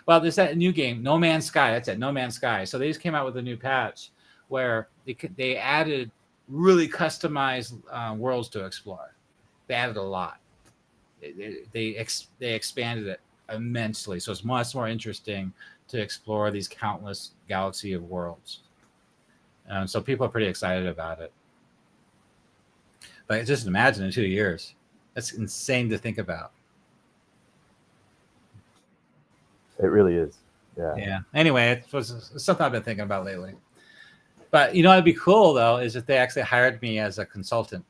A: Well, there's that new game, No Man's Sky. That's it, No Man's Sky. So they just came out with a new patch where they added really customized worlds to explore. They added a lot. They expanded it immensely, so it's much more interesting to explore these countless galaxy of worlds. So people are pretty excited about it. But just imagine in 2 years. That's insane to think about.
B: It really is.
A: Yeah. Anyway, it's something I've been thinking about lately. But it'd be cool though, is if they actually hired me as a consultant.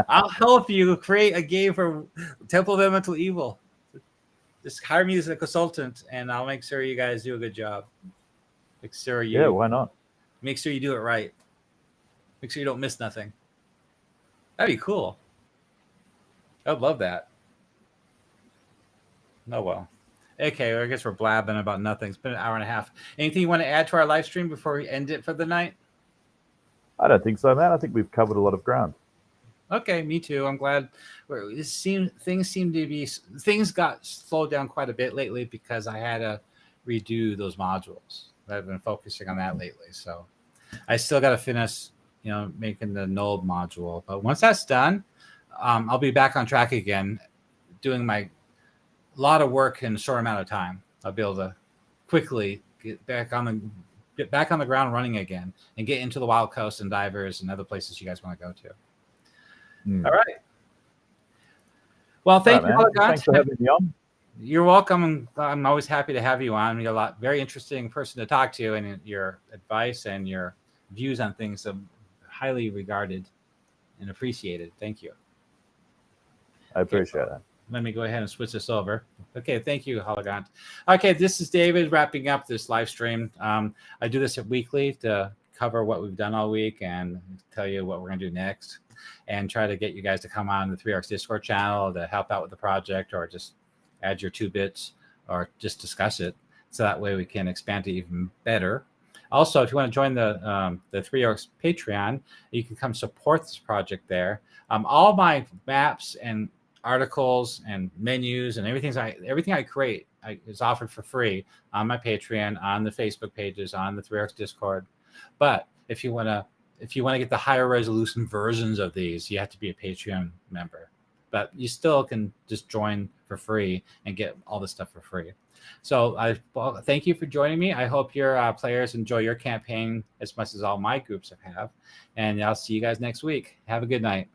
A: I'll help you create a game for Temple of Elemental Evil. Just hire me as a consultant, and I'll make sure you guys do a good job. Make sure you.
B: Yeah, why not?
A: Make sure you do it right. Make sure you don't miss nothing. That'd be cool. I'd love that. Oh well. Okay, well, I guess we're blabbing about nothing. It's been an hour and a half. Anything you want to add to our live stream before we end it for the night?
B: I don't think so, man. I think we've covered a lot of ground.
A: Okay, me too. I'm glad. Things got slowed down quite a bit lately because I had to redo those modules. I've been focusing on that lately, so I still got to finish, making the null module. But once that's done, I'll be back on track again, doing my lot of work in a short amount of time. I'll be able to quickly get back on the ground running again and get into the Wild Coast and Divers and other places you guys want to go to. All right. Well, thank you,
B: Thanks for having me on.
A: You're welcome. I'm always happy to have you on. You're very interesting person to talk to, and your advice and your views on things are highly regarded and appreciated. Thank you.
B: I appreciate that.
A: Let me go ahead and switch this over. Okay, thank you, Hologant. Okay, this is David wrapping up this live stream. I do this weekly to cover what we've done all week and tell you what we're going to do next, and try to get you guys to come on the 3 Arcs Discord channel to help out with the project, or just add your 2 bits, or just discuss it, so that way we can expand it even better. Also, if you want to join the 3 Arcs Patreon, you can come support this project there. All my maps and articles and menus and everything I create is offered for free on my Patreon, on the Facebook pages, on the 3 Arcs Discord. But if you want to get the higher resolution versions of these, you have to be a Patreon member. But you still can just join for free and get all this stuff for free. So thank you for joining me. I hope your players enjoy your campaign as much as all my groups have. And I'll see you guys next week. Have a good night.